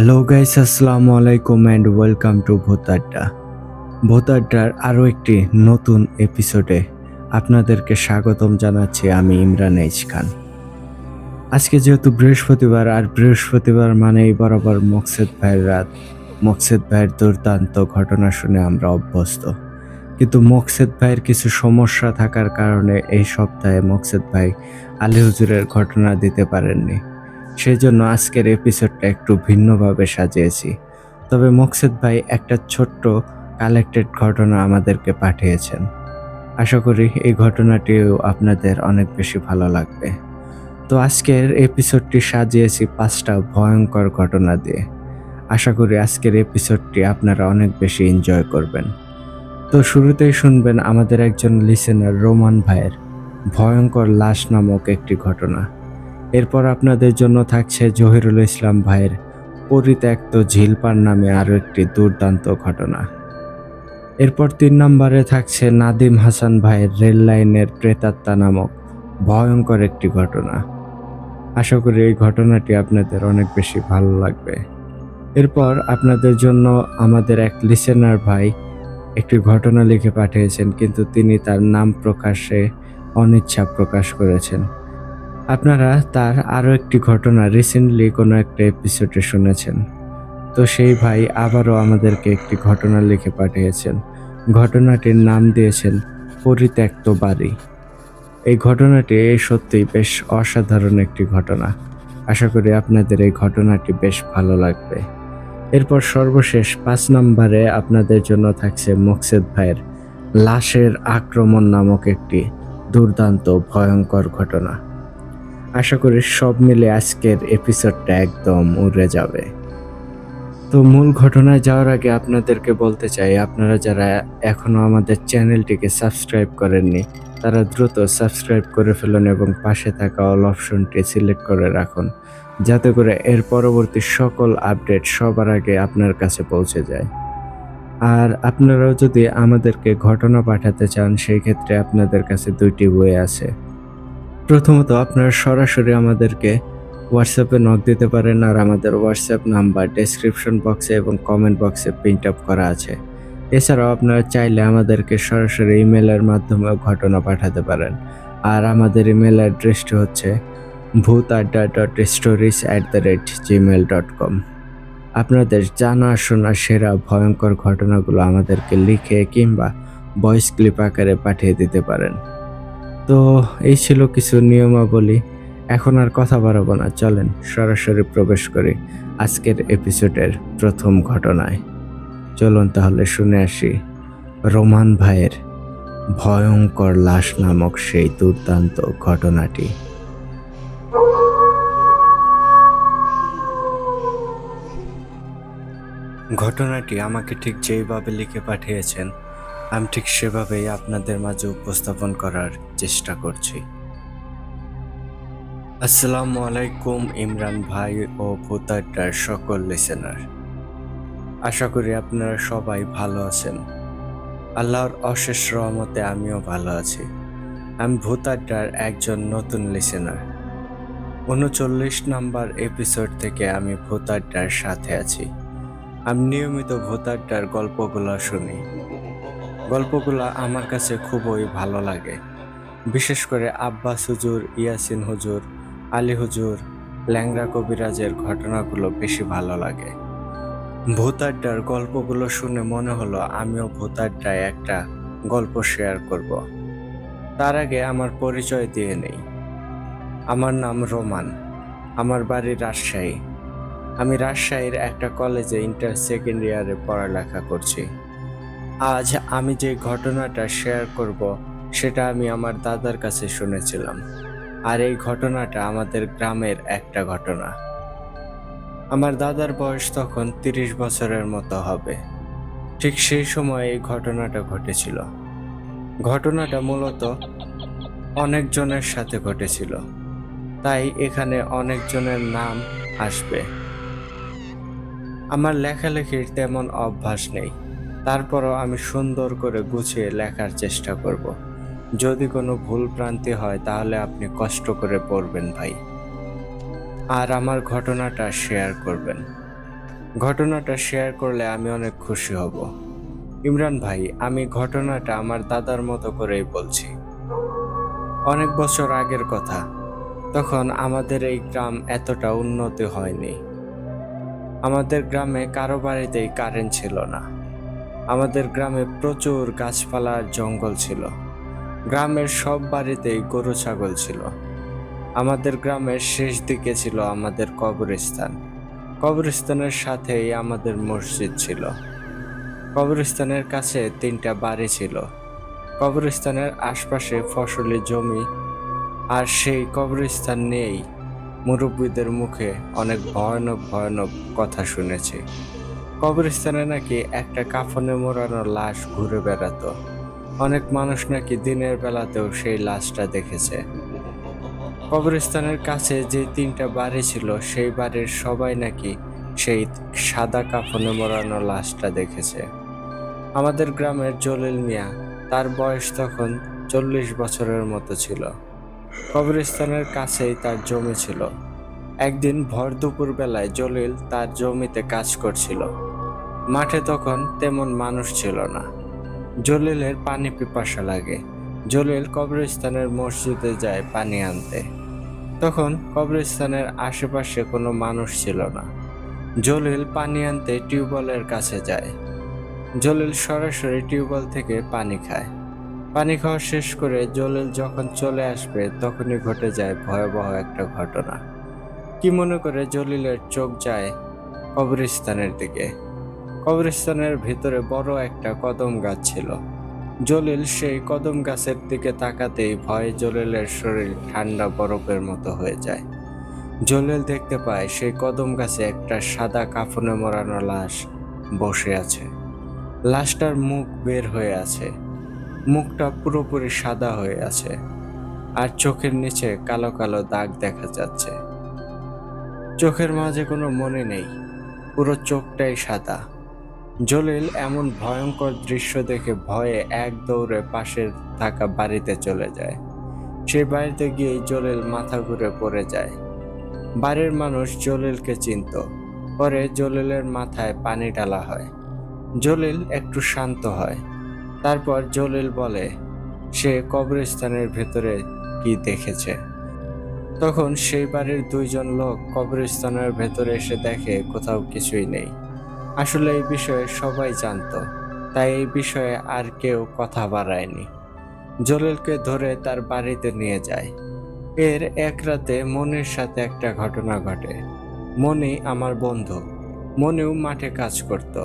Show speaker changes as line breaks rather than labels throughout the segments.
Hello guys, আসসালামু আলাইকুম and welcome to ভূত আড্ডা। ভূত আড্ডার আরও একটি নতুন এপিসোডে আপনাদেরকে স্বাগতম জানাচ্ছি আমি ইমরান এইচ খান। আজকে যেহেতু বৃহস্পতিবার, আর বৃহস্পতিবার মানেই বরাবর মকসেদ ভাইয়ের রাত। মকসেদ ভাইয়ের দুর্দান্ত ঘটনা শুনে আমরা অভ্যস্ত, কিন্তু মকসেদ ভাইয়ের কিছু সমস্যা থাকার কারণে এই সপ্তাহে মকসেদ ভাই আলী হুজুরের ঘটনা দিতে পারেননি। সেই জন্য আজকের এপিসোডটা একটু ভিন্নভাবে সাজিয়েছি। তবে মকসেদ ভাই একটা ছোট্ট কালেক্টেড ঘটনা আমাদেরকে পাঠিয়েছেন। আশা করি এই ঘটনাটিও আপনাদের অনেক বেশি ভালো লাগবে। তো আজকের এপিসোডটি সাজিয়েছি 5টা ভয়ঙ্কর ঘটনা দিয়ে। আশা করি আজকের এপিসোডটি আপনারা অনেক বেশি এনজয় করবেন। তো শুরুতেই শুনবেন আমাদের একজন লিসেনার রোমান ভাইয়ের ভয়ঙ্কর লাশ নামক একটি ঘটনা। এরপর আপনাদের জন্য থাকছে জহিরুল ইসলাম ভাইয়ের পরিত্যক্ত ঝিলপার নামে আরও একটি দুর্দান্ত ঘটনা। এরপর 3 নম্বরে থাকছে নাদিম হাসান ভাইয়ের রেল লাইনের প্রেতাত্মা নামক ভয়ঙ্কর একটি ঘটনা। আশা করি এই ঘটনাটি আপনাদের অনেক বেশি ভালো লাগবে। এরপর আপনাদের জন্য আমাদের এক লিসেনার ভাই একটি ঘটনা লিখে পাঠিয়েছেন, কিন্তু তিনি তার নাম প্রকাশে অনিচ্ছা প্রকাশ করেছেন। আপনারা তার আরও একটি ঘটনা রিসেন্টলি কোনো একটা এপিসোডে শুনেছেন। তো সেই ভাই আবারও আমাদেরকে একটি ঘটনা লিখে পাঠিয়েছেন। ঘটনাটির নাম দিয়েছেন পরিত্যক্ত বাড়ি। এই ঘটনাটি সত্যিই বেশ অসাধারণ একটি ঘটনা। আশা করি আপনাদের এই ঘটনাটি বেশ ভালো লাগবে। এরপর সর্বশেষ 5 নম্বরে আপনাদের জন্য থাকছে মকসেদ ভাইয়ের লাশের আক্রমণ নামক একটি দুর্দান্ত ভয়ঙ্কর ঘটনা। আশা করি সব মিলে আজকের এপিসোডটা একদম উড়ে যাবে। তো মূল ঘটনায় যাওয়ার আগে আপনাদেরকে বলতে চাই, আপনারা যারা এখনও আমাদের চ্যানেলটিকে সাবস্ক্রাইব করেননি তারা দ্রুত সাবস্ক্রাইব করে ফেলুন এবং পাশে থাকা অল অপশনটি সিলেক্ট করে রাখুন, যাতে করে এর পরবর্তী সকল আপডেট সবার আগে আপনার কাছে পৌঁছে যায়। আর আপনারাও যদি আমাদেরকে ঘটনা পাঠাতে চান, সেই ক্ষেত্রে আপনাদের কাছে 2টি ওয়ে আছে। প্রথমত, আপনারা সরাসরি আমাদেরকে হোয়াটসঅ্যাপে নক দিতে পারেন, আর আমাদের হোয়াটসঅ্যাপ নাম্বার ডেসক্রিপশন বক্সে এবং কমেন্ট বক্সে প্রিন্ট আপ করা আছে। এছাড়াও আপনারা চাইলে আমাদেরকে সরাসরি ইমেলের মাধ্যমেও ঘটনা পাঠাতে পারেন, আর আমাদের ইমেল অ্যাড্রেসটি হচ্ছে bhutadda.stories@gmail.com। আপনাদের জানা শোনা সেরা ভয়ঙ্কর ঘটনাগুলো আমাদেরকে লিখে কিংবা ভয়েস ক্লিপ আকারে পাঠিয়ে দিতে পারেন। তো এই ছিল কিছু নিয়মাবলী। এখন আর কথা বাড়াবো না, চলেন সরাসরি প্রবেশ করি আজকের এপিসোডের প্রথম ঘটনায়। চলুন তাহলে শুনে আসি রোমান ভাইয়ের ভয়ঙ্কর লাশ নামক সেই দুর্দান্ত ঘটনাটি। ঘটনাটি আমাকে ঠিক যেইভাবে লিখে পাঠিয়েছেন, আমি ঠিক সেভাবেই আপনাদের মাঝে উপস্থাপন করার চেষ্টা করছি। আসসালামু আলাইকুম ইমরান ভাই ও ভূত আড্ডার সকল লিসেনার। আশা করি আপনারা সবাই ভালো আছেন। আল্লাহর অশেষ রহমতে আমিও ভালো আছি। আমি ভূত আড্ডার একজন নতুন লিসেনার। 39 নাম্বার এপিসোড থেকে আমি ভূত আড্ডার সাথে আছি। আমি নিয়মিত ভূত আড্ডার গল্পগুলো শুনি। গল্পগুলো আমার কাছে খুবই ভালো লাগে। বিশেষ করে আব্বাস হুজুর, ইয়াসিন হুজুর, আলী হুজুর, ল্যাংড়া কবিরাজের ঘটনাগুলো বেশি ভালো লাগে। ভূত আড্ডার গল্পগুলো শুনে মনে হলো আমিও ভূত আড্ডায় একটা গল্প শেয়ার করব। তার আগে আমার পরিচয় দিয়ে নেই। আমার নাম রোমান। আমার বাড়ি রাজশাহী। আমি রাজশাহীর একটা কলেজে ইন্টার সেকেন্ড ইয়ারে পড়ালেখা করছি। আজ আমি যে ঘটনাটা শেয়ার করব সেটা আমি আমার দাদার কাছে শুনেছিলাম, আর এই ঘটনাটা আমাদের গ্রামের একটা ঘটনা। আমার দাদার বয়স তখন 30 বছরের মতো হবে। ঠিক সেই সময় এই ঘটনাটা ঘটেছিল। ঘটনাটা মূলত অনেকজনের সাথে ঘটেছিল, তাই এখানে অনেকজনের নাম আসবে। আমার লেখালেখির তেমন অভ্যাস নেই, তারপরও আমি সুন্দর করে গুছিয়ে লেখার চেষ্টা করব। যদি কোনো ভুল ভ্রান্তি হয় তাহলে আপনি কষ্ট করে পড়বেন ভাই, আর আমার ঘটনাটা শেয়ার করবেন। ঘটনাটা শেয়ার করলে আমি অনেক খুশি হব। ইমরান ভাই, আমি ঘটনাটা আমার দাদার মতো করেই বলছি। অনেক বছর আগের কথা। তখন আমাদের এই গ্রাম এতটা উন্নতি হয়নি। আমাদের গ্রামে কারো বাড়িতেই কারেন্ট ছিল না। আমাদের গ্রামে প্রচুর গাছপালা আর জঙ্গল ছিল। গ্রামের সব বাড়িতেই গরু ছাগল ছিল। আমাদের গ্রামের শেষ দিকে ছিল আমাদের কবরস্থান। কবরস্থানের সাথেই আমাদের মসজিদ ছিল। কবরস্থানের কাছে 3টা বাড়ি ছিল। কবরস্থানের আশপাশে ফসলি জমি, আর সেই কবরস্থান নিয়েই মুরব্বীদের মুখে অনেক ভয়ানক ভয়ানক কথা শুনেছি। কবরস্থানে নাকি একটা কাফনে মোড়ানো লাশ ঘুরে বেড়াতো। অনেক মানুষ নাকি দিনের বেলাতেও সেই লাশটা দেখেছে। কবরস্থানের কাছে যে 3টা বাড়ি ছিল, সেই বাড়ির সবাই নাকি সেই সাদা কাফনে মোড়ানো লাশটা দেখেছে। আমাদের গ্রামের জলিল মিয়া, তার বয়স তখন 40 বছরের মতো ছিল। কবরস্থানের কাছেই তার জমি ছিল। একদিন ভর দুপুর বেলায় জলিল তার জমিতে কাজ করছিল। মাঠে তখন তেমন মানুষ ছিল না। জলিলের পানি পিপাসা লাগে। জলিল কবরস্থানের মসজিদে যায় পানি আনতে। তখন কবরস্থানের আশেপাশে কোনো মানুষ ছিল না। জলিল পানি আনতে টিউবওয়েলের কাছে যায়। জলিল সরাসরি টিউবওয়েল থেকে পানি খায়। পানি খাওয়া শেষ করে জলিল যখন চলে আসবে, তখনই ঘটে যায় ভয়াবহ একটা ঘটনা। কি মনে করে জলিলের চোখ যায় কবরস্থানের দিকে। কবরস্থানের ভিতরে বড় একটা কদম গাছ ছিল। জলিল সেই কদম গাছের দিকে তাকাতেই ভয়ে জলিলের শরীর ঠান্ডা বরফের মতো হয়ে যায়। জলিল দেখতে পায় সেই কদম গাছে একটা সাদা কাফনে মোড়ানো লাশ বসে আছে। লাশটার মুখ বের হয়ে আছে। মুখটা পুরোপুরি সাদা হয়ে আছে, আর চোখের নিচে কালো কালো দাগ দেখা যাচ্ছে। চোখের মাঝে কোনো মনি নেই, পুরো চোখটাই সাদা। জলিল এমন ভয়ঙ্কর দৃশ্য দেখে ভয়ে এক দৌড়ে পাশের থাকা বাড়িতে চলে যায়। সেই বাড়িতে গিয়েই জলিল মাথা ঘুরে পড়ে যায়। বাড়ির মানুষ জলিলকে চিনত। পরে জলিলের মাথায় পানি ঢালা হয়। জলিল একটু শান্ত হয়। তারপর জলিল বলে সে কবরস্থানের ভেতরে কি দেখেছে। তখন সেই বাড়ির 2জন লোক কবরস্থানের ভেতরে এসে দেখে কোথাও কিছুই নেই। আসলে এই বিষয়ে সবাই জানতো, তাই এই বিষয়ে আর কেউ কথা বাড়ায়নি। জলিলকে ধরে তার বাড়িতে নিয়ে যায়। এর এক রাতে মনির সাথে একটা ঘটনা ঘটে। মনি আমার বন্ধু। মনিও মাঠে কাজ করত।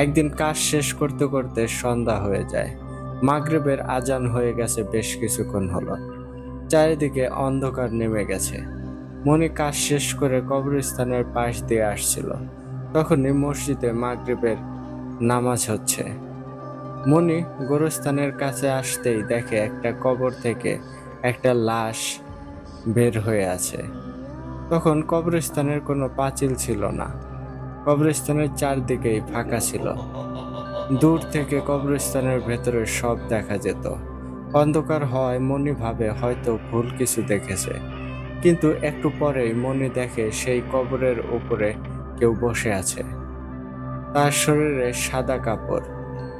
একদিন কাজ শেষ করতে করতে সন্ধ্যা হয়ে যায়। মাগরিবের আজান হয়ে গেছে, বেশ কিছুক্ষণ হলো। চারিদিকে অন্ধকার নেমে গেছে। মনি কাজ শেষ করে কবরস্থানের পাশ দিয়ে আসছিল। তখনই মসজিদে মাগরিবের নামাজ হচ্ছে। মনি গোরস্থানের কাছে আসতেই দেখে একটা কবর থেকে একটা লাশ বের হয়ে আছে। তখন কবরস্থানের কোনো পাঁচিল ছিল না। কবরস্থানের চারদিকেই ফাঁকা ছিল। দূর থেকে কবরস্থানের ভেতরে সব দেখা যেত। অন্ধকার হওয়ায় মনি ভাবে হয়তো ভুল কিছু দেখেছে। কিন্তু একটু পরেই মনি দেখে সেই কবরের উপরে কেউ বসে আছে। তার শরীরে সাদা কাপড়।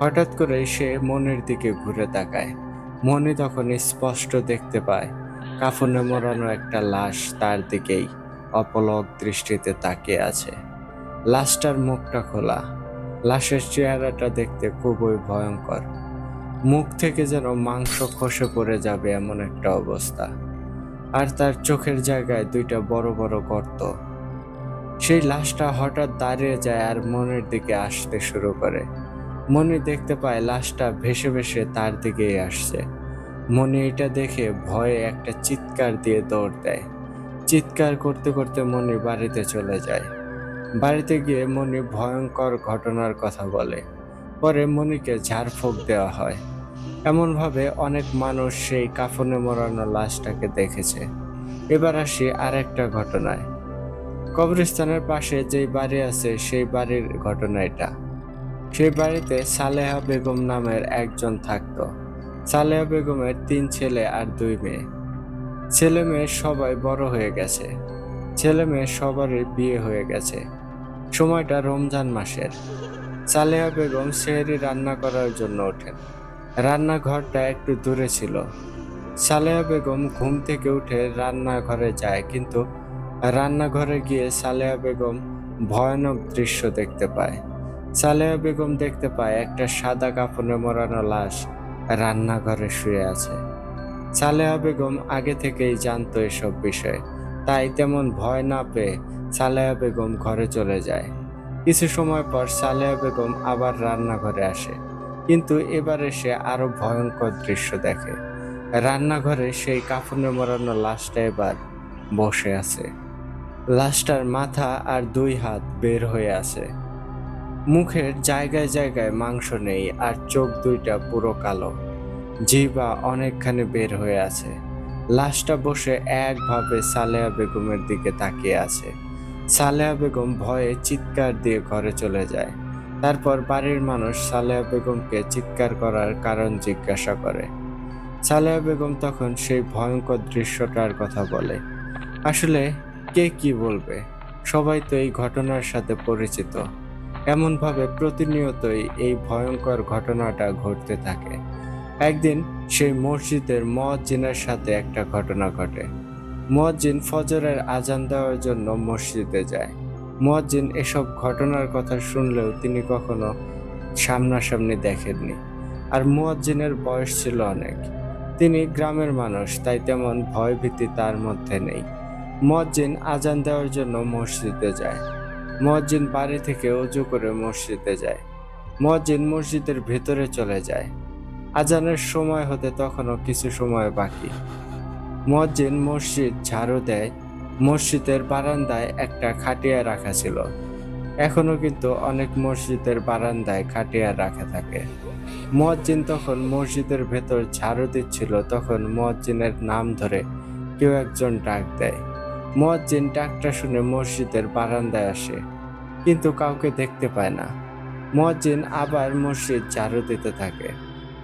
হঠাৎ করেই সে মনির দিকে ঘুরে তাকায়। মনি তখন স্পষ্ট দেখতে পায় কাফনে মোড়ানো একটা লাশ তার দিকেই অপলক দৃষ্টিতে তাকিয়ে আছে। লাশটার মুখটা খোলা। লাশের চেহারাটা দেখতে খুবই ভয়ঙ্কর। মুখ থেকে যেন মাংস খসে পড়ে যাবে এমন একটা অবস্থা। আর তার চোখের জায়গায় 2টা বড় বড় গর্ত। সেই লাশটা হঠাৎ দাঁড়িয়ে যায় আর মনির দিকে আসতে শুরু করে। মনি দেখতে পায় লাশটা ভেসে ভেসে তার দিকেই আসছে। মনি এটা দেখে ভয়ে একটা চিৎকার দিয়ে দৌড় দেয়। চিৎকার করতে করতে মনি বাড়িতে চলে যায়। বাড়িতে গিয়ে মনি ভয়ঙ্কর ঘটনার কথা বলে। পরে মনিকে ঝাড়ফুঁক দেওয়া হয়। এমনভাবে অনেক মানুষ সেই কাফনে মোড়ানো লাশটাকে দেখেছে। এবার আসি আর একটা ঘটনায়। কবরস্থানের পাশে যেই বাড়ি আছে, সেই বাড়ির ঘটনা এটা। সেই বাড়িতে সালেহা বেগম নামের একজন থাকতো। সালেহা বেগমের 3 ছেলে আর 2 মেয়ে। ছেলে মেয়ে সবাই বড় হয়ে গেছে। ছেলে মেয়ে সবারই বিয়ে হয়ে গেছে। সময়টা রমজান মাসের। সালেহা বেগম সেহরি রান্না করার জন্য ওঠেন। রান্নাঘরটা একটু দূরে ছিল। সালেহা বেগম ঘুম থেকে উঠে রান্নাঘরে যায়, কিন্তু রান্নাঘরে গিয়ে সালেহা বেগম ভয়ানক দৃশ্য দেখতে পায়। সালেহা বেগম দেখতে পায় একটা সাদা কাফনে মোড়ানো লাশ রান্নাঘরে শুয়ে আছে। সালেহা বেগম আগে থেকেই জানতো এসব বিষয়ে, তাই তেমন ভয় না পেয়ে সালেহা বেগম ঘরে চলে যায়। কিছু সময় পর সালেহা বেগম আবার রান্নাঘরে আসে, কিন্তু এবারে সে আরো ভয়ঙ্কর দৃশ্য দেখে। রান্নাঘরে সেই কাফনে মোড়ানো লাশটা এবার বসে আছে। লাশটার মাথা আর দুই হাত বের হয়ে আছে। মুখের জায়গায় জায়গায় মাংস নেই, আর চোখ দুইটা পুরো কালো। জিহ্বা অনেকখানি বের হয়ে আছে। লাশটা বসে একভাবে সালেহা বেগমের দিকে তাকিয়ে আছে। সালেহা বেগম ভয়ে চিৎকার দিয়ে ঘরে চলে যায়। তারপর বাড়ির মানুষ সালেহা বেগমকে চিৎকার করার কারণ জিজ্ঞাসা করে। সালেহা বেগম তখন সেই ভয়ঙ্কর দৃশ্যটার কথা বলে। আসলে কে কি বলবে, সবাই তো এই ঘটনার সাথে পরিচিত। এমনভাবে প্রতিনিয়তই এই ভয়ঙ্কর ঘটনাটা ঘটতে থাকে। একদিন সেই মসজিদের মুয়াজ্জিনের সাথে একটা ঘটনা ঘটে। মুয়াজ্জিন ফজরের আজান দেওয়ার জন্য মসজিদে যায়। মুয়াজ্জিন এসব ঘটনার কথা শুনলেও তিনি কখনো সামনাসামনি দেখেননি। আর মুয়াজ্জিনের বয়স ছিল অনেক। তিনি গ্রামের মানুষ, তাই তেমন ভয়ভীতি তার মধ্যে নেই। মুয়াজ্জিন আজান দেওয়ার জন্য মসজিদে যায়। মুয়াজ্জিন বাড়ি থেকে ওযু করে মসজিদে যায়। মুয়াজ্জিন মসজিদের ভেতরে চলে যায়। আজানের সময় হতে তখনও কিছু সময় বাকি। মুয়াজ্জিন মসজিদ ঝাড়ু দেয়। মসজিদের বারান্দায় একটা খাটিয়া রাখা ছিল। এখনো কিন্তু অনেক মসজিদের বারান্দায় খাটিয়া রাখা থাকে। মুয়াজ্জিন তখন মসজিদের ভেতর ঝাড়ু দিচ্ছিল, তখন মুয়াজ্জিনের নাম ধরে কেউ একজন ডাক দেয়। মুয়াজ্জিন ডাকটা শুনে মসজিদের বারান্দায় আসে, কিন্তু কাউকে দেখতে পায় না। মুয়াজ্জিন আবার মসজিদ ঝাড়ু দিতে থাকে।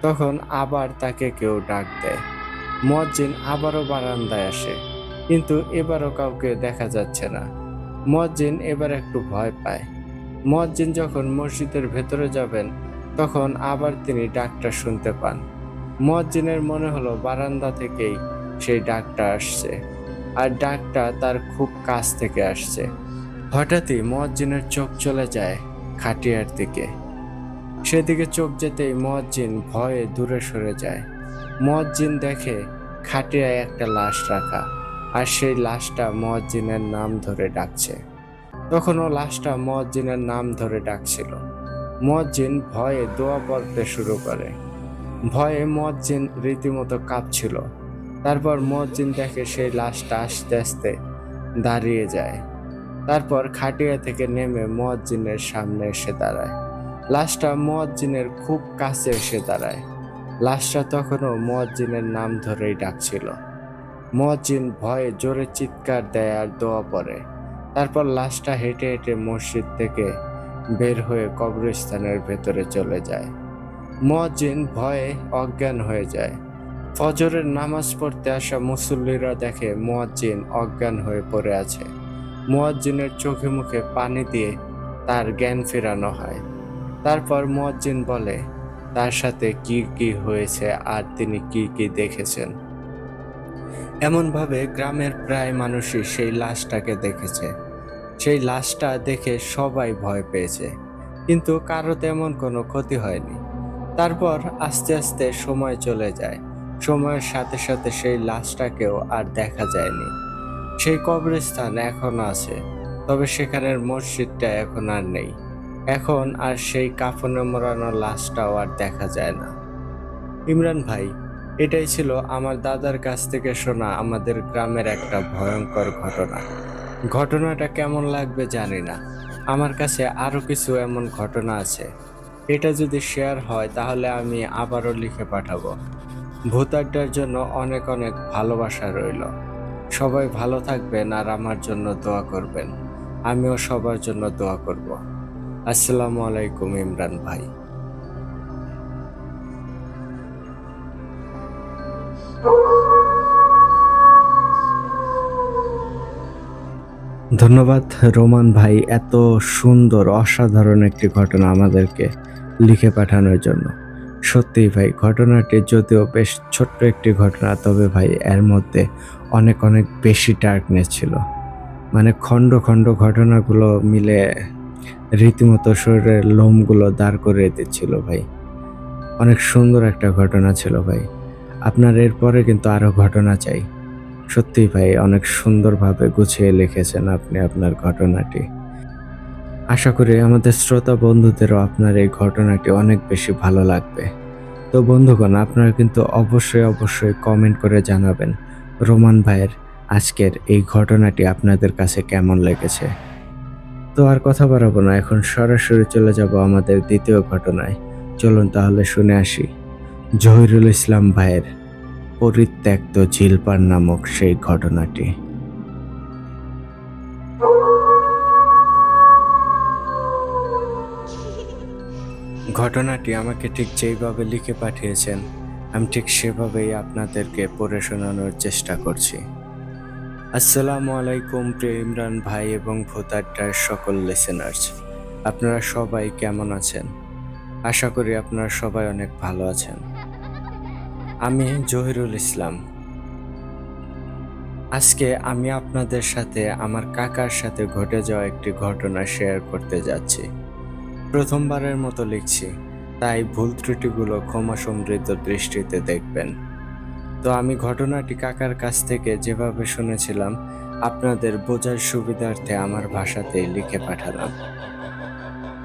তখন আবার তাকে কেউ ডাক দেয়। মুয়াজ্জিন আবারও বারান্দায় আসে, কিন্তু এবারও কাউকে দেখা যাচ্ছে না। মুয়াজ্জিন এবার একটু ভয় পায়। মুয়াজ্জিন যখন মসজিদের ভেতরে যাবেন, তখন আবার তিনি ডাকটা শুনতে পান। মুয়াজ্জিনের মনে হলো বারান্দা থেকেই সেই ডাকটা আসছে, আর ডাকটা তার খুব কাছ থেকে আসছে। হঠাৎই মুয়াজ্জিনের চোখ চলে যায় খাটিয়ার দিকে। সেদিকে চোখ যেতেই মুয়াজ্জিন ভয়ে দূরে সরে যায়। মুয়াজ্জিন দেখে খাটিয়ায় একটা লাশ রাখা, আর সেই লাশটা মুয়াজ্জিনের নাম ধরে ডাকছে। তখনও লাশটা মুয়াজ্জিনের নাম ধরে ডাকছিল। মুয়াজ্জিন ভয়ে দোয়া পড়তে শুরু করে। ভয়ে মুয়াজ্জিন রীতিমতো কাঁপছিল। তারপর মুয়াজ্জিন দেখে সেই লাশটা আস্তে আস্তে দাঁড়িয়ে যায়। তারপর খাটিয়া থেকে নেমে মুয়াজ্জিনের সামনে এসে দাঁড়ায়। লাশটা মুয়াজ্জিনের খুব কাছে এসে দাঁড়ায়। লাশটা তখনও মুয়াজ্জিনের নাম ধরেই ডাকছিল। মুয়াজ্জিন ভয়ে জোরে চিৎকার দেয় আর দোয়া পড়ে। তারপর লাশটা হেঁটে হেঁটে মসজিদ থেকে বের হয়ে কবরস্থানের ভেতরে চলে যায়। মুয়াজ্জিন ভয়ে অজ্ঞান হয়ে যায়। ফজরের নামাজ পড়তে আসা মুসল্লিরা দেখে মুয়াজ্জিন অজ্ঞান হয়ে পড়ে আছে। মুয়াজ্জিনের চোখে মুখে পানি দিয়ে তার জ্ঞান ফেরানো হয়। তারপর মুয়াজ্জিন বলে তার সাথে কি কি হয়েছে আর তিনি কি কি দেখেছেন। এমনভাবে গ্রামের প্রায় মানুষই সেই লাশটাকে দেখেছে। সেই লাশটা দেখে সবাই ভয় পেয়েছে, কিন্তু কারো তেমন কোনো ক্ষতি হয়নি। তারপর আস্তে আস্তে সময় চলে যায়। সময়ের সাথে সাথে সেই লাশটাকেও আর দেখা যায়নি। সেই কবরস্থান এখনো আছে, তবে সেখানের মসজিদটা এখন আর নেই। এখন আর সেই কাফনে মোড়ানো লাশটাও আর দেখা যায় না। ইমরান ভাই, এটাই ছিল আমার দাদার কাছ থেকে শোনা আমাদের গ্রামের একটা ভয়ঙ্কর ঘটনা। ঘটনাটা কেমন লাগবে জানি না। আমার কাছে আরো কিছু এমন ঘটনা আছে। এটা যদি শেয়ার হয় তাহলে আমি আবারও লিখে পাঠাবো। ভূত আড্ডার জন্য অনেক অনেক ভালোবাসা রইল। সবাই ভালো থাকবেন আর আমার জন্য দোয়া করবেন। আমিও সবার জন্য দোয়া করব। আসসালামু আলাইকুম ইমরান ভাই। ধন্যবাদ রোমান ভাই, এত সুন্দর অসাধারণ একটি ঘটনা আমাদেরকে লিখে পাঠানোর জন্য। সত্যিই ভাই, ঘটনাটি যদিও বেশ ছোট্ট একটি ঘটনা, তবে ভাই এর মধ্যে অনেক অনেক বেশি ডার্কনেস ছিল। মানে খণ্ড খণ্ড ঘটনাগুলো মিলে রীতিমতো শরীরের লোমগুলো দাঁড় করিয়ে দিচ্ছিল ভাই। অনেক সুন্দর একটা ঘটনা ছিল ভাই। আপনার এরপরে কিন্তু আরো ঘটনা চাই। সত্যিই ভাই, অনেক সুন্দরভাবে গুছিয়ে লিখেছেন আপনি আপনার ঘটনাটি। আশা করি আমাদের শ্রোতা বন্ধুদেরও আপনার এই ঘটনাটি অনেক বেশি ভালো লাগবে। তো বন্ধুগণ, আপনারা কিন্তু অবশ্যই অবশ্যই কমেন্ট করে জানাবেন রোমান ভাইয়ের আজকের এই ঘটনাটি আপনাদের কাছে কেমন লেগেছে। তো আর কথা বাড়াবো না, এখন সরাসরি চলে যাব আমাদের দ্বিতীয় ঘটনায়। চলুন তাহলে শুনে আসি জহিরুল ইসলাম ভাইয়ের পরিত্যক্ত ঝিলপাড় নামক সেই ঘটনাটি। ঘটনাটি আমাকে ঠিক যেইভাবে লিখে পাঠিয়েছেন, আমি ঠিক সেভাবেই আপনাদেরকে পড়ে শোনানোর চেষ্টা করছি। আসসালামু আলাইকুম প্রিয় ইমরান ভাই এবং ভোতাড্ডার সকল লিসেনার্স, আপনারা সবাই কেমন আছেন? আশা করি আপনারা সবাই অনেক ভালো আছেন। আমি জহিরুল ইসলাম। আজকে আমি আপনাদের সাথে আমার কাকার সাথে ঘটে যাওয়া একটি ঘটনা শেয়ার করতে যাচ্ছি। প্রথমবারের মতো লিখছি, তাই ভুল ত্রুটিগুলো ক্ষমা সমৃদ্ধ দৃষ্টিতে দেখবেন। তো আমি ঘটনাটি কাকার কাছ থেকে যেভাবে শুনেছিলাম, আপনাদের বোঝার সুবিধার্থে আমার ভাষাতেই লিখে পাঠালাম।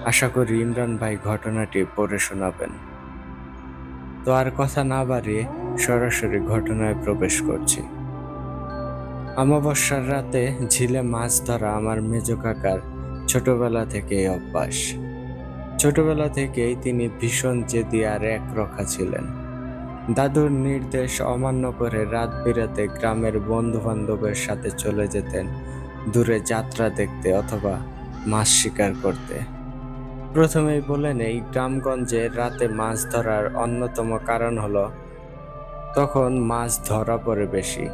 আশা করি ইমরান ভাই ঘটনাটি পড়ে শোনাবেন। তো আর কথা না বাড়িয়ে সরাসরি ঘটনায় প্রবেশ করছি। অমাবস্যার রাতে ঝিলে মাছ ধরা আমার মেজ কাকার ছোটবেলা থেকেই অভ্যাস। ছোটবেলা থেকেই তিনি ভীষণ জেদি আর একরক্ষা ছিলেন। দাদুর নির্দেশ অমান্য করে রাত বিরাতে গ্রামের বন্ধু বান্ধবের সাথে চলে যেতেন দূরে যাত্রা দেখতে অথবা মাছ শিকার করতে। প্রথমেই বলে নেই, গ্রামগঞ্জে রাতে মাছ ধরার অন্যতম কারণ হলো তখন মাছ ধরা পড়ে বেশি,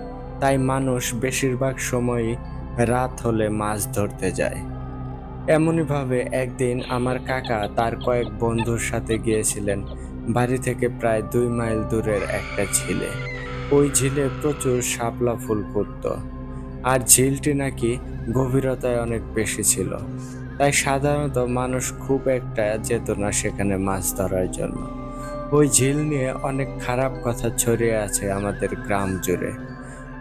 তাই মানুষ বেশিরভাগ সময়ই রাত হলে মাছ ধরতে যায়। এমনইভাবে একদিন আমার কাকা তার কয়েক বন্ধুর সাথে গিয়েছিলেন বাড়ি থেকে প্রায় 2 মাইল দূরের একটা ঝিলে। ওই ঝিলে প্রচুর শাপলা ফুল ফুটত, আর ঝিলটি নাকি গভীরতায় অনেক বেশি ছিল, তাই সাধারণত মানুষ খুব একটা যেত না সেখানে মাছ ধরার জন্য। ওই ঝিল নিয়ে অনেক খারাপ কথা ছড়িয়ে আছে আমাদের গ্রাম জুড়ে।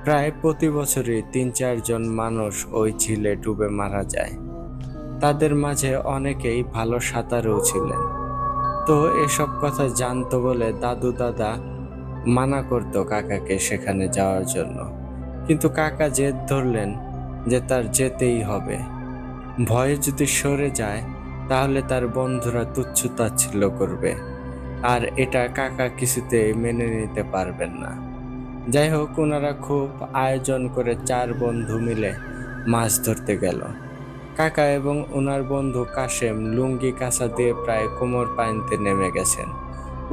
প্রায় প্রতি বছরই 3-4 জন মানুষ ওই ঝিলে ডুবে মারা যায়। তাদের মাঝে অনেকেই ভালো সাঁতারও ছিলেন। তো এসব কথা জানতো বলে দাদু দাদা মানা করতো কাকাকে সেখানে যাওয়ার জন্য, কিন্তু কাকা জেদ ধরলেন যে তার যেতেই হবে। ভয়ে যদি সরে যায় তাহলে তার বন্ধুরা তুচ্ছ তাচ্ছিল্য করবে, আর এটা কাকা কিছুতেই মেনে নিতে পারবেন না। যাই হোক, ওনারা খুব আয়োজন করে 4 বন্ধু মিলে মাছ ধরতে গেল। কাকা এবং ওনার বন্ধু কাশেম লুঙ্গি কাঁচা দিয়ে প্রায় কোমর পানিতে নেমে গেছেন।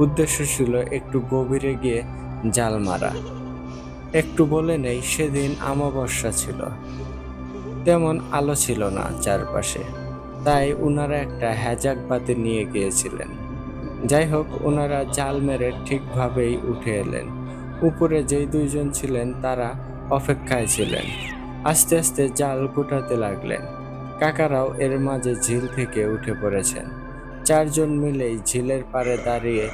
উদ্দেশ্য ছিল একটু গভীরে গিয়ে জাল মারা। একটু বলে নেই, সেদিন অমাবস্যা ছিল, তেমন আলো ছিল না চারপাশে, তাই ওনারা একটা হ্যাজাক বাতি নিয়ে গিয়েছিলেন। যাই হোক, ওনারা জাল মেরে ঠিকভাবেই উঠে এলেন। উপরে যেই 2 জন ছিলেন তারা অপেক্ষায় ছিলেন। আস্তে আস্তে জাল গোটাতে লাগলেন। কাকারাও এর মাঝে ঝিল থেকে উঠে পড়েছেন। 4 জন মিলেই ঝিলের পাড়ে দাঁড়িয়ে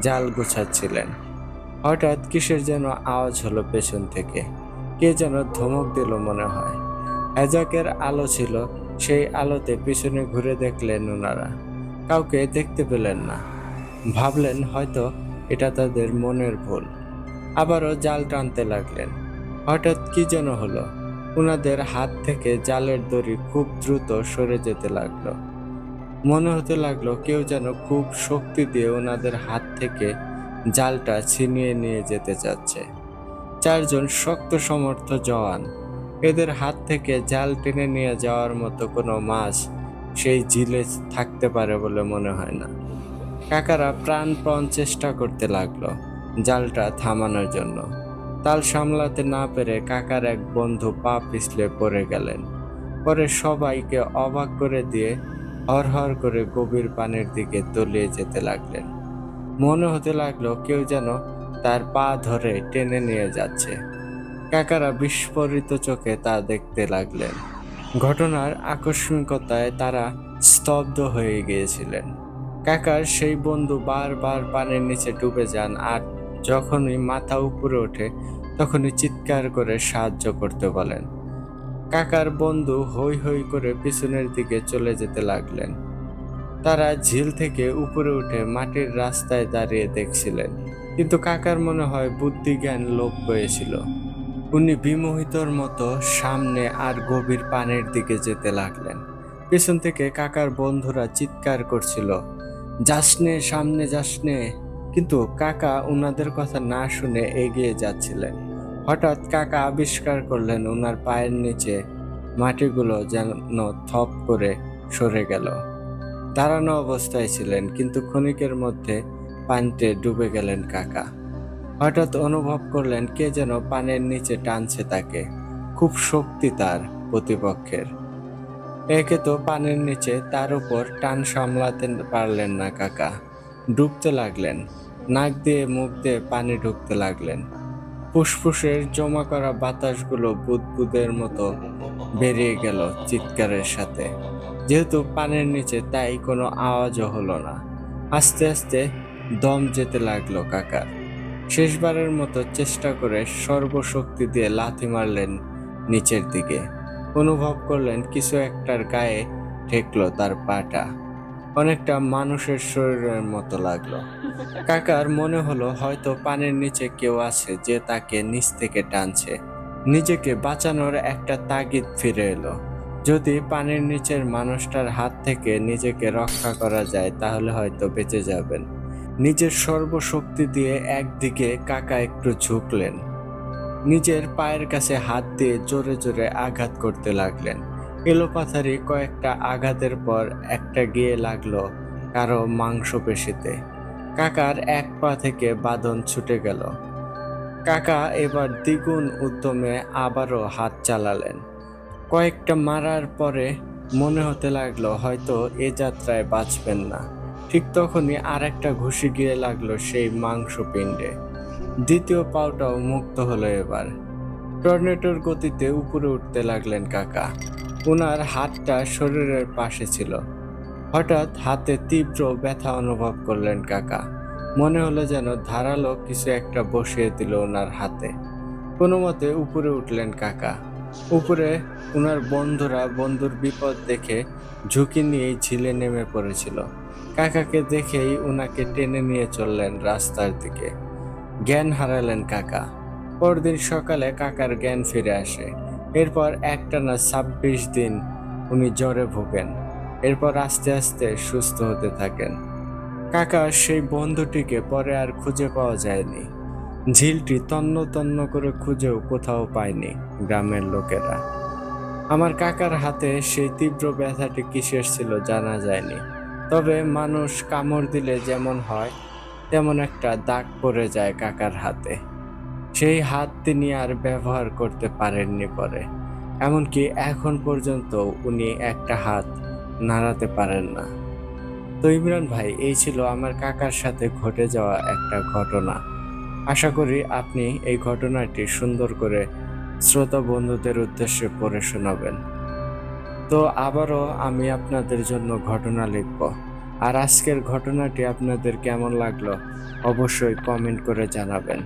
জাল গোছাচ্ছিলেন। হঠাৎ কিসের যেন আওয়াজ হলো পেছন থেকে। কে যেন ধমক দিল মনে হয়। হ্যাজাকের আলো ছিল, সেই আলোতে পিছনে ঘুরে দেখলেন ওনারা। কাউকে দেখতে পেলেন না। ভাবলেন হয়তো এটা তাদের মনের ভুল। আবারও জাল টানতে লাগলেন। হঠাৎ কি যেন হলো, ওনাদের হাত থেকে জালের দড়ি খুব দ্রুত সরে যেতে লাগলো। মনে হতে লাগলো কেউ যেন খুব শক্তি দিয়ে ওনাদের হাত থেকে জালটা ছিনিয়ে নিয়ে যেতে চাচ্ছে। 4 জন শক্ত সমর্থ জওয়ান। এদের হাত থেকে জাল টেনে নিয়ে যাওয়ার মতো কোনো মাছ সেই ঝিলে থাকতে পারে বলে মনে হয় না। কাকারা প্রাণপণ চেষ্টা করতে লাগলো জালটা থামানোর জন্য। তাল সামলাতে না পেরে কাকার এক বন্ধু পা পিছলে পড়ে গেলেন। পরে সবাইকে অবাক করে দিয়ে হর করে গভীর পানির দিকে তলিয়ে যেতে লাগলেন। মনে হতে লাগলো কেউ যেন তার পা ধরে টেনে নিয়ে যাচ্ছে। কাকারা বিস্ফোরিত চোখে তা দেখতে লাগলেন। ঘটনার আকস্মিকতায় তারা স্তব্ধ হয়ে গিয়েছিলেন। কাকার সেই বন্ধু বারবার পানির নিচে ডুবে যান, আর যখনই মাথা উপরে ওঠে তখনই চিৎকার করে সাহায্য করতে বলেন। কাকার বন্ধু হৈ হৈ করে পিছনের দিকে চলে যেতে লাগলেন। তারা ঝিল থেকে উপরে উঠে মাটির রাস্তায় দাঁড়িয়ে দেখছিলেন, কিন্তু কাকার মনে হয় বুদ্ধি জ্ঞান লোপ পেয়েছিল। উনি বিমোহিতর মতো সামনে আর গভীর পানির দিকে যেতে লাগলেন। পেছন থেকে কাকার বন্ধুরা চিৎকার করছিল, যাসনে, সামনে যাসনে। কিন্তু কাকা উনাদের কথা না শুনে এগিয়ে যাচ্ছিলেন। হঠাৎ কাকা আবিষ্কার করলেন ওনার পায়ের নিচে মাটিগুলো যেন থপ করে সরে গেল। দাঁড়ানো অবস্থায় ছিলেন, কিন্তু ক্ষণিকের মধ্যে পানিতে ডুবে গেলেন কাকা। হঠাৎ অনুভব করলেন কে যেন পানির নিচে টানছে তাকে। খুব শক্তি তার প্রতিপক্ষের। একে তো পানির নিচে, তার উপর টান সামলাতে পারলেন না কাকা। ডুবতে লাগলেন। নাক দিয়ে মুখ দিয়ে পানি ঢুকতে লাগলেন। ফুসফুসের জমা করা বাতাসগুলো বুদবুদের মতো বেরিয়ে গেল চিৎকারের সাথে। যেহেতু পানির নিচে, তাই কোনো আওয়াজও হলো না। আস্তে আস্তে দম যেতে লাগলো কাকার। শেষবারের মতো চেষ্টা করে সর্বশক্তি দিয়ে লাথি মারলেন নিচের দিকে। অনুভব করলেন কিছু একটার গায়ে ঠেকলো তার পাটা। অনেকটা মানুষের শরীরের মতো লাগলো। কাকার মনে হলো হয়তো পানির নিচে কেউ আছে যে তাকে নিচ থেকে টানছে। নিজেকে বাঁচানোর একটা তাগিদ ফিরে এলো। যদি পানির নিচের মানুষটার হাত থেকে নিজেকে রক্ষা করা যায় তাহলে হয়তো বেঁচে যাবেন। নিজের সর্বশক্তি দিয়ে একদিকে কাকা একটু ঝুঁকলেন। নিজের পায়ের কাছে হাত দিয়ে জোরে জোরে আঘাত করতে লাগলেন। এলোপাথারি কয়েকটা আঘাতের পর একটা গিয়ে লাগলো কারো মাংসপেশিতে। কাকার এক পা থেকে বাঁধন ছুটে গেল। কাকা এবার দ্বিগুণ উদ্যমে আবারও হাত চালালেন। কয়েকটা মারার পরে মনে হতে লাগলো হয়তো এ যাত্রায় বাঁচবেন না। ঠিক তখনই আর একটা ঘুষি গিয়ে লাগলো সেই মাংসপিণ্ডে। দ্বিতীয় পাওটাও মুক্ত হলো এবার। টর্নেডোর গতিতে উপরে উঠতে লাগলেন কাকা। ওনার হাতটা শরীরের পাশে ছিল। হঠাৎ হাতে তীব্র ব্যথা অনুভব করলেন কাকা। মনে হলো যেন ধারালো কিছু একটা বসিয়ে দিল ওনার হাতে। কোনো মতে উপরে উঠলেন কাকা। উপরে ওনার বন্ধুরা বন্ধুর বিপদ দেখে ঝুঁকি নিয়ে ঝিলে নেমে পড়েছিল। কাকাকে দেখেই ওনাকে টেনে নিয়ে চললেন রাস্তার দিকে। জ্ঞান হারালেন কাকা। পরদিন সকালে কাকার জ্ঞান ফিরে আসে। এরপর একটানা ২৬ দিন উনি জ্বরে ভোগেন। এরপর আস্তে আস্তে সুস্থ হতে থাকেন। কাকা সেই বন্ধুটিকে পরে আর খুঁজে পাওয়া যায়নি। ঝিলটি তন্ন তন্ন করে খুঁজেও কোথাও পায়নি গ্রামের লোকেরা। আমার কাকার হাতে সেই তীব্র ব্যথাটি কিসের ছিল জানা যায়নি। তবে মানুষ কামড় দিলে যেমন হয় তেমন একটা দাগ পড়ে যায় কাকার হাতে। সেই হাত তিনি আর ব্যবহার করতে পারেননি পরে। এমনকি এখন পর্যন্ত উনি একটা হাত নাড়াতে পারেন না। তো ইমরান ভাই, এই ছিল আমার কাকার সাথে ঘটে যাওয়া একটা ঘটনা। আশা করি আপনি এই ঘটনাটি সুন্দর করে শ্রোতা বন্ধুদের উদ্দেশ্যে পড়ে শোনাবেন। তো আবারও আমি আপনাদের জন্য ঘটনা লিখব। আর আজকের ঘটনাটি আপনাদের কেমন লাগলো অবশ্যই কমেন্ট করে জানাবেন।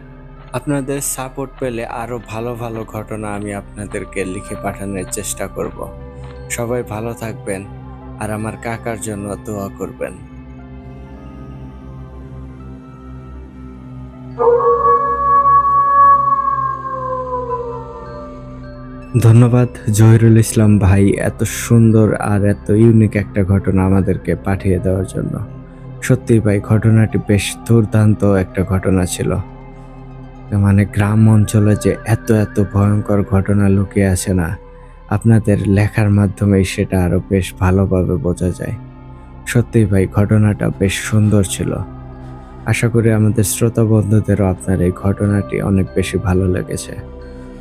আপনাদের সাপোর্ট পেলে আরও ভালো ভালো ঘটনা আমি আপনাদেরকে লিখে পাঠানোর চেষ্টা করব। সবাই ভালো থাকবেন আর আমার কাকার জন্য দোয়া করবেন। ধন্যবাদ জহিরুল ইসলাম ভাই, এত সুন্দর আর এত ইউনিক একটা ঘটনা আমাদেরকে পাঠিয়ে দেওয়ার জন্য। সত্যি ভাই, ঘটনাটি বেশ দুর্দান্ত একটা ঘটনা ছিল। মানে গ্রাম অঞ্চলে যে এত এত ভয়ঙ্কর ঘটনা লুকিয়ে আছে না, আপনাদের লেখার মাধ্যমেই সেটা আরো বেশ ভালোভাবে বোঝা যায়। সত্যি ভাই, ঘটনাটা বেশ সুন্দর ছিল। আশা করি আমাদের শ্রোতা বন্ধুদেরও আপনার এই ঘটনাটি অনেক বেশি ভালো লেগেছে।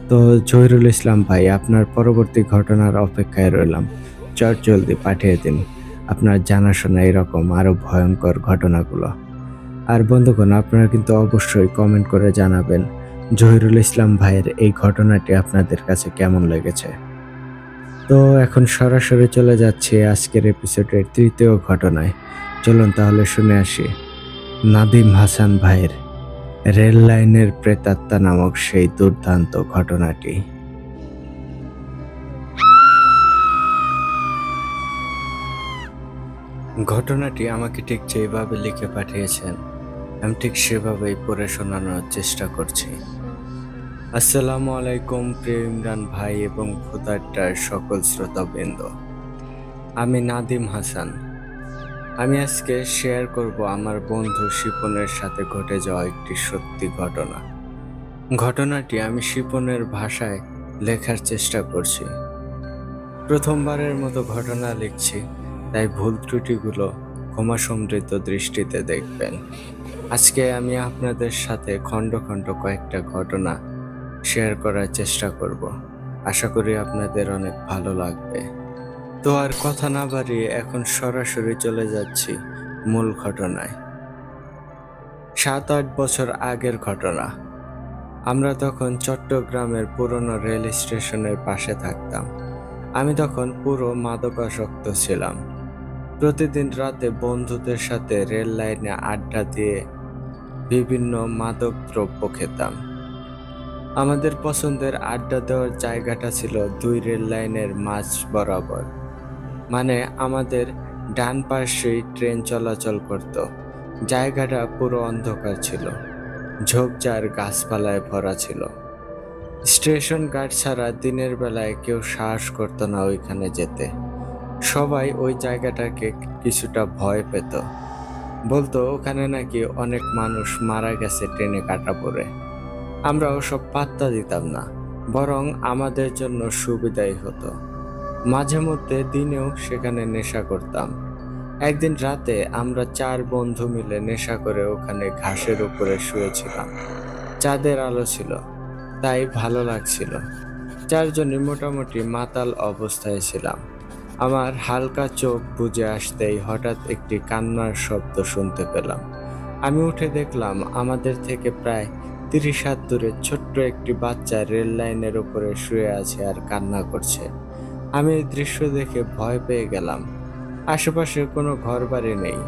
তো জহিরুল ইসলাম ভাই, আপনার পরবর্তী ঘটনার অপেক্ষায় রইলাম। জলদি পাঠিয়ে দিন আপনার জানাশোনা এরকম আরো ভয়ঙ্কর ঘটনাগুলো। আর বন্ধুগণ, আপনারা কিন্তু অবশ্যই কমেন্ট করে জানাবেন জহিরুল ইসলাম ভাইয়ের এই ঘটনাটি আপনাদের কাছে কেমন লেগেছে। তো এখন সরাসরি চলে যাচ্ছে আজকের এপিসোডের তৃতীয় ঘটনায়। চলুন তাহলে শুনে আসি নাদিম হাসান ভাইয়ের রেল লাইনের প্রেতাত্মা নামক সেই দুর্দান্ত ঘটনাটি। ঘটনাটি আমাকে ঠিক যেভাবে লিখে পাঠিয়েছেন, আমি ঠিক সেভাবেই পড়ে শোনানোর চেষ্টা করছি। আসসালামু আলাইকুম প্রিয় ইমরান ভাই এবং ভোতারটার সকল শ্রোতাবৃন্দ। আমি নাদিম হাসান। আমি আজকে শেয়ার করব আমার বন্ধু শিপনের সাথে ঘটে যাওয়া একটি সত্যি ঘটনা। ঘটনাটি আমি শিপনের ভাষায় লেখার চেষ্টা করছি। প্রথমবারের মতো ঘটনা লিখছি, তাই ভুল ত্রুটিগুলো ক্ষমা সমৃদ্ধ দৃষ্টিতে দেখবেন। আজকে আমি আপনাদের সাথে খণ্ড খণ্ড কয়েকটা ঘটনা শেয়ার করার চেষ্টা করব। আশা করি আপনাদের অনেক ভালো লাগবে। তো আর কথা না বাড়িয়ে এখন সরাসরি চলে যাচ্ছি মূল ঘটনায়। 7-8 বছর আগের ঘটনা। আমরা তখন চট্টগ্রামের পুরনো রেল স্টেশনের পাশে থাকতাম। আমি তখন পুরো মাদকাসক্ত ছিলাম। প্রতিদিন রাতে বন্ধুদের সাথে রেল লাইনে আড্ডা দিয়ে বিভিন্ন মাদক দ্রব্য খেতাম। আমাদের পছন্দের আড্ডা দেওয়ার জায়গাটা ছিল 2 রেল লাইনের মাঝ বরাবর। মানে আমাদের ডান পাশেই ট্রেন চলাচল করত। জায়গাটা পুরো অন্ধকার ছিল, ঝোপঝাড় গাছপালায় ভরা ছিল। স্টেশন গার্ড ছাড়া দিনের বেলায় কেউ সাহস করতো না ওইখানে যেতে। সবাই ওই জায়গাটাকে কিছুটা ভয় পেত, বলতো ওখানে নাকি অনেক মানুষ মারা গেছে ট্রেনে কাটা পড়ে। আমরা ওসব পাত্তা দিতাম না, বরং আমাদের জন্য সুবিধাই হতো। মাঝে মধ্যে দিনেও সেখানে নেশা করতাম। একদিন রাতে আমরা 4 বন্ধু মিলে নেশা করে ওখানে ঘাসের উপরে শুয়েছিলাম। চাঁদের আলো ছিল, তাই ভালো লাগছিল। 4 জনই মোটামুটি মাতাল অবস্থায় ছিলাম। আমার হালকা চোখ বুজে আসতেই হঠাৎ একটি কান্নার শব্দ শুনতে পেলাম। আমি উঠে দেখলাম আমাদের থেকে প্রায় 30 হাত দূরে ছোট্ট একটি বাচ্চা রেল লাইনের উপরে শুয়ে আছে আর কান্না করছে। আমি এই দৃশ্য দেখে ভয় পেয়ে গেলাম। আশেপাশে কোনো ঘরবাড়ি নেই,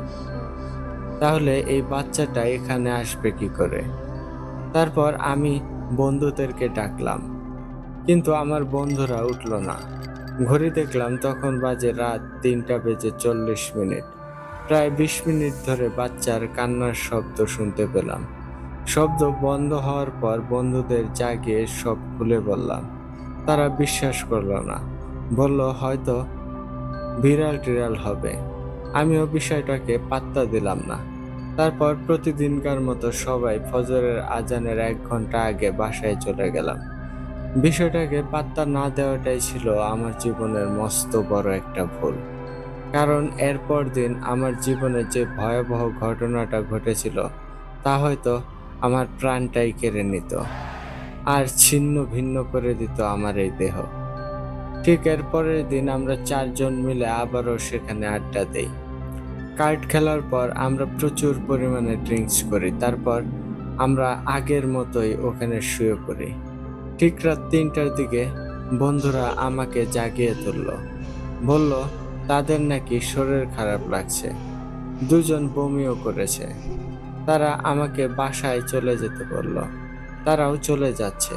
তাহলে এই বাচ্চাটা এখানে আসবে কি করে? তারপর আমি বন্ধুদেরকে ডাকলাম, কিন্তু আমার বন্ধুরা উঠল না। ঘড়ি দেখলাম, তখন বাজে রাত 3:40। প্রায় 20 মিনিট ধরে বাচ্চার কান্নার শব্দ শুনতে পেলাম। শব্দ বন্ধ হওয়ার পর বন্ধুদের জাগিয়ে সব খুলে বললাম। তারা বিশ্বাস করল না, বলল হয়তো বিড়াল টিড়াল হবে। আমিও বিষয়টাকে পাত্তা দিলাম না। তারপর প্রতিদিনকার মতো সবাই ফজরের আজানের 1 ঘন্টা আগে বাসায় চলে গেলাম। বিষয়টাকে পাত্তা না দেওয়াটাই ছিল আমার জীবনের মস্ত বড় একটা ভুল। কারণ এরপর দিন আমার জীবনে যে ভয়াবহ ঘটনাটা ঘটেছিল, তা হয়তো আমার প্রাণটাই কেড়ে নিত আর ছিন্ন ভিন্ন করে দিত আমার এই দেহ। ঠিক এর পরের দিন আমরা 4 জন মিলে আবারও সেখানে আড্ডা দেই। কার্ড খেলার পর আমরা প্রচুর পরিমাণে ড্রিঙ্কস করি। তারপর আমরা আগের মতোই ওখানে শুয়ে পড়ি। ঠিক রাত 3টার দিকে বন্ধুরা আমাকে জাগিয়ে তুলল। বলল তাদের নাকি শরীর খারাপ লাগছে, 2 জন বমিও করেছে। তারা আমাকে বাসায় চলে যেতে বলল। তারাও চলে যাচ্ছে,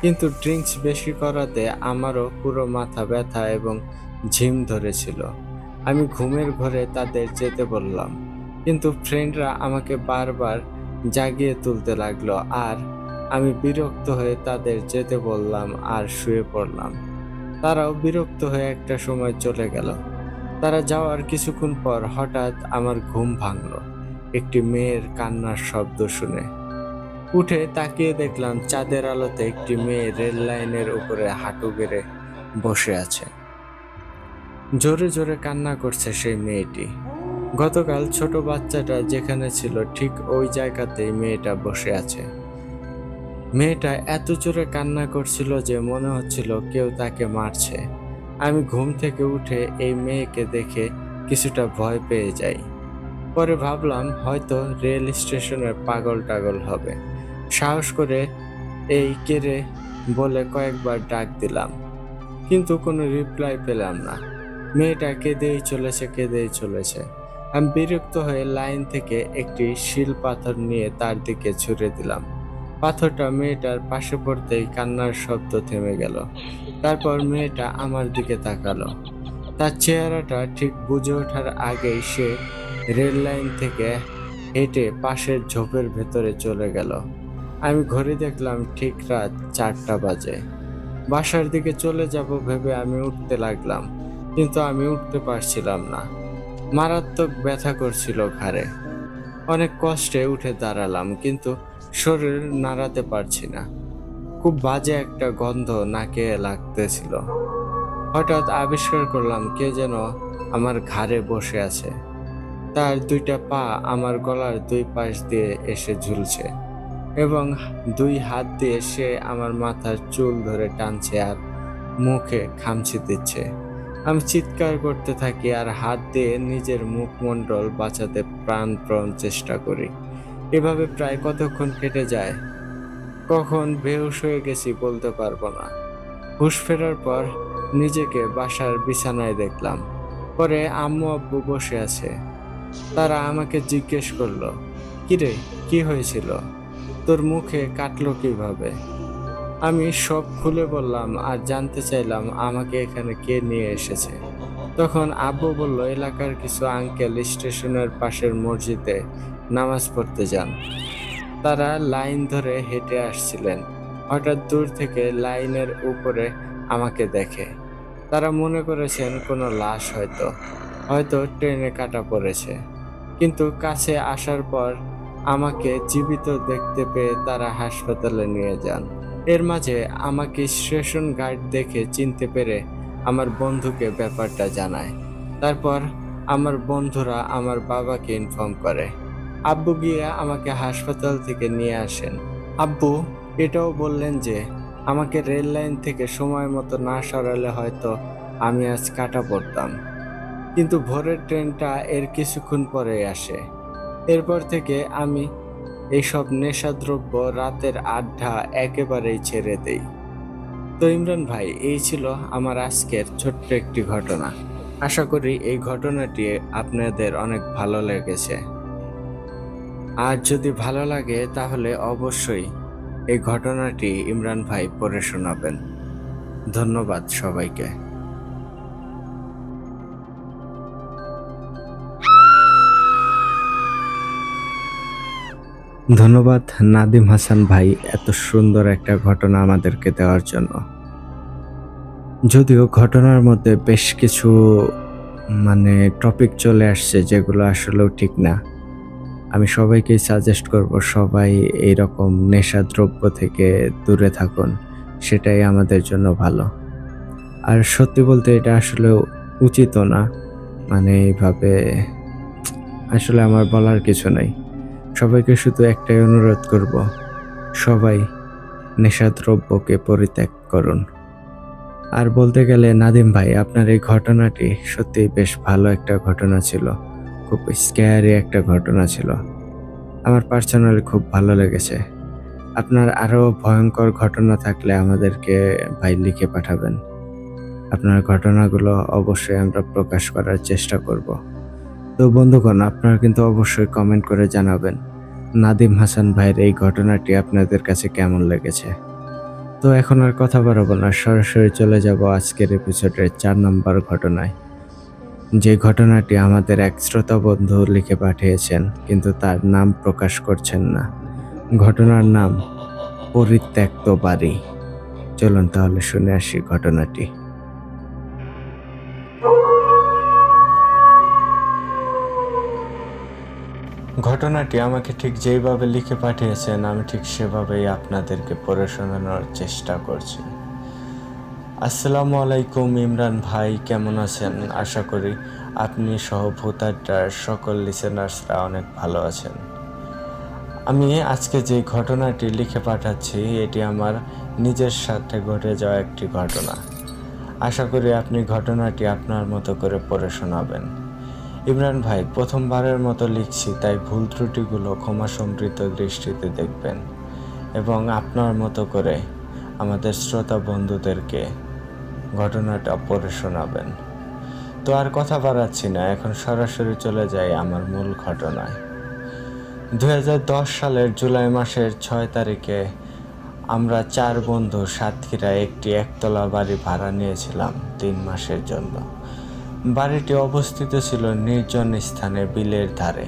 কিন্তু ড্রিঙ্কস বেশি করাতে আমারও পুরো মাথা ব্যথা এবং ঝিম ধরেছিল। আমি ঘুমের ঘরে তাদের যেতে বললাম, কিন্তু ফ্রেন্ডরা আমাকে বারবার জাগিয়ে তুলতে লাগলো আর আমি বিরক্ত হয়ে তাদের যেতে বললাম আর শুয়ে পড়লাম। তারাও বিরক্ত হয়ে একটা সময় চলে গেল। তারা যাওয়ার কিছুক্ষণ পর হঠাৎ আমার ঘুম ভাঙলো একটি মেয়ের কান্নার শব্দ শুনে। উঠে তাকিয়ে দেখলাম চাঁদের আলোতে একটি মেয়ে রেল লাইনের উপরে হাঁটু গেড়ে বসে আছে। জোরে জোরে কান্না করছে সেই মেয়েটি। গতকাল ছোট বাচ্চাটা যেখানে ছিল ঠিক ওই জায়গাতেই মেয়েটা বসে আছে। মেয়েটা এত জোরে কান্না করছিল যে মনে হচ্ছিল কেউ তাকে মারছে। আমি ঘুম থেকে উঠে এই মেয়েকে দেখে কিছুটা ভয় পেয়ে যাই। পরে ভাবলাম হয়তো রেল স্টেশনের পাগল টাগল হবে। সাহস করে এই কেরে বলে কয়েকবার ডাক দিলাম, কিন্তু কোনো রিপ্লাই পেলাম না। মেয়েটা কেঁদেই চলেছে। আমি বিরক্ত হয়ে লাইন থেকে একটি শিল পাথর নিয়ে তার দিকে ছুঁড়ে দিলাম। পাথরটা মেয়েটার পাশে পড়তেই কান্নার শব্দ থেমে গেল। তারপর মেয়েটা আমার দিকে তাকালো। তার চেহারাটা ঠিক বুঝে ওঠার আগেই সে রেল লাইন থেকে হেঁটে পাশের ঝোপের ভেতরে চলে গেল। আমি ঘড়ি দেখলাম ঠিক রাত 4টা বাজে। বাসার দিকে চলে যাব ভেবে আমি উঠতে লাগলাম, কিন্তু আমি উঠতে পারছিলাম না। মারাত্মক ব্যথা করছিল ঘাড়ে। অনেক কষ্টে উঠে দাঁড়ালাম, কিন্তু শরীর নাড়াতে পারছি না। খুব বাজে একটা গন্ধ নাকে লাগতেছিল। হঠাৎ আবিষ্কার করলাম কে যেন আমার ঘাড়ে বসে আছে। তার 2টা পা আমার গলার 2 পাশ দিয়ে এসে ঝুলছে এবং 2 হাত দিয়ে সে আমার মাথার চুল ধরে টানছে আর মুখে খামচি দিচ্ছে। আমি চিৎকার করতে থাকি আর হাত দিয়ে নিজের মুখমণ্ডল বাঁচাতে প্রাণপণ চেষ্টা করি। এভাবে প্রায় কতক্ষণ কেটে যায়, কখন বেহুশ হয়ে গেছি বলতে পারবো না। হুঁশ ফেরার পর নিজেকে বাসার বিছানায় দেখলাম। পরে আম্মু আব্বু বসে আছে। তারা আমাকে জিজ্ঞেস করলো, কিরে, কি হয়েছিল? তোর মুখে কাটলো কিভাবে? আমি সব খুলে বললাম আর জানতে চাইলাম আমাকে এখানে কে নিয়ে এসেছে। তখন আব্বু বলল, এলাকার কিছু আঙ্কেল স্টেশনের পাশের মসজিদে নামাজ পড়তে যান। তারা লাইন ধরে হেঁটে আসছিলেন। হঠাৎ দূর থেকে লাইনের উপরে আমাকে দেখে। তারা মনে করেছেন কোনো লাশ হয়তো হয়তো ট্রেনে কাটা পড়েছে। কিন্তু কাছে আসার পর আমাকে জীবিত দেখতে পেয়ে তারা হাসপাতালে নিয়ে যান। এর মাঝে আমাকে স্টেশন গার্ড দেখে চিনতে পেরে আমার বন্ধুকে ব্যাপারটা জানায়। তারপর আমার বন্ধুরা আমার বাবাকে ইনফর্ম করে। আব্বু গিয়ে আমাকে হাসপাতাল থেকে নিয়ে আসেন। আব্বু এটাও বললেন যে আমাকে রেল লাইন থেকে সময় মতো না সরালে হয়তো আমি আজ কাটা পড়তাম। কিন্তু ভোরের ট্রেনটা এর কিছুক্ষণ পরেই আসে। এরপর থেকে আমি এইসব নেশাদ্রব্য, রাতের আড্ডা একেবারেই ছেড়ে দেই। তো ইমরান ভাই, এই ছিল আমার আজকের ছোট্ট একটি ঘটনা। আশা করি এই ঘটনাটি আপনাদের অনেক ভালো লেগেছে। আর যদি ভালো লাগে তাহলে অবশ্যই এই ঘটনাটি ইমরান ভাই পড়ে শোনাবেন। ধন্যবাদ সবাইকে। ধন্যবাদ নাদিম হাসান ভাই এত সুন্দর একটা ঘটনা আমাদেরকে দেওয়ার জন্য। যদিও ঘটনার মধ্যে বেশ কিছু টপিক চলে আসছে যেগুলো আসলেও ঠিক না। আমি সবাইকেই সাজেস্ট করব সবাই এইরকম নেশাদ্রব্য থেকে দূরে থাকুন, সেটাই আমাদের জন্য ভালো। আর সত্যি বলতে এটা আসলে উচিতও না, এইভাবে আসলে আমার বলার কিছু নাই। সবাইকে শুধু একটাই অনুরোধ করব, সবাই নেশাদ্রব্যকে পরিত্যাগ করুন। আর বলতে গেলে নাদিম ভাই, আপনার এই ঘটনাটি সত্যিই বেশ ভালো একটা ঘটনা ছিল। খুব স্ক্যারি একটা ঘটনা ছিল। আমার পার্সোনালি খুব ভালো লেগেছে। আপনার আরও ভয়ঙ্কর ঘটনা থাকলে আমাদেরকে ভাই লিখে পাঠাবেন। আপনার ঘটনাগুলো অবশ্যই আমরা প্রকাশ করার চেষ্টা করব। তো বন্ধুগণ, আপনারা কিন্তু অবশ্যই কমেন্ট করে জানাবেন নাদিম হাসান ভাইয়ের এই ঘটনাটি আপনাদের কাছে কেমন লেগেছে। তো এখন আর কথা বাড়াবো না, সরাসরি চলে যাব আজকের এপিসোডের 4 নম্বর ঘটনায়। যে ঘটনাটি আমাদের এক শ্রোতা বন্ধু লিখে পাঠিয়েছেন, কিন্তু তার নাম প্রকাশ করছেন না। ঘটনার নাম পরিত্যক্ত বাড়ি। চলুন তাহলে শুনে আসি ঘটনাটি। ঘটনাটি আমাকে ঠিক যেইভাবে লিখে পাঠিয়েছেন আমি ঠিক সেভাবেই আপনাদেরকে পড়ে শোনানোর চেষ্টা করছি। আসসালামু আলাইকুম ইমরান ভাই, কেমন আছেন? আশা করি আপনি সহ ভূতাড্ডার সকল লিসেনার্সরা অনেক ভালো আছেন। আমি আজকে যে ঘটনাটি লিখে পাঠাচ্ছি এটি আমার নিজের সাথে ঘটে যাওয়া একটি ঘটনা। আশা করি আপনি ঘটনাটি আপনার মতো করে পড়ে শোনাবেন। ইমরান ভাই, প্রথমবারের মতো লিখছি, তাই ভুল ত্রুটিগুলো ক্ষমা সমৃদ্ধ দৃষ্টিতে দেখবেন এবং আপনার মতো করে আমাদের শ্রোতা বন্ধুদেরকে ঘটনাটা পড়ে শোনাবেন। তো আর কথা বাড়াচ্ছি না, এখন সরাসরি চলে যাই আমার মূল ঘটনায়। 2010 সালের জুলাই মাসের 6 তারিখে আমরা 4 বন্ধু সাতক্ষীরায় একটি একতলা বাড়ি ভাড়া নিয়েছিলাম 3 মাসের জন্য। বাড়িটি অবস্থিত ছিল নির্জন স্থানে, বিলের ধারে।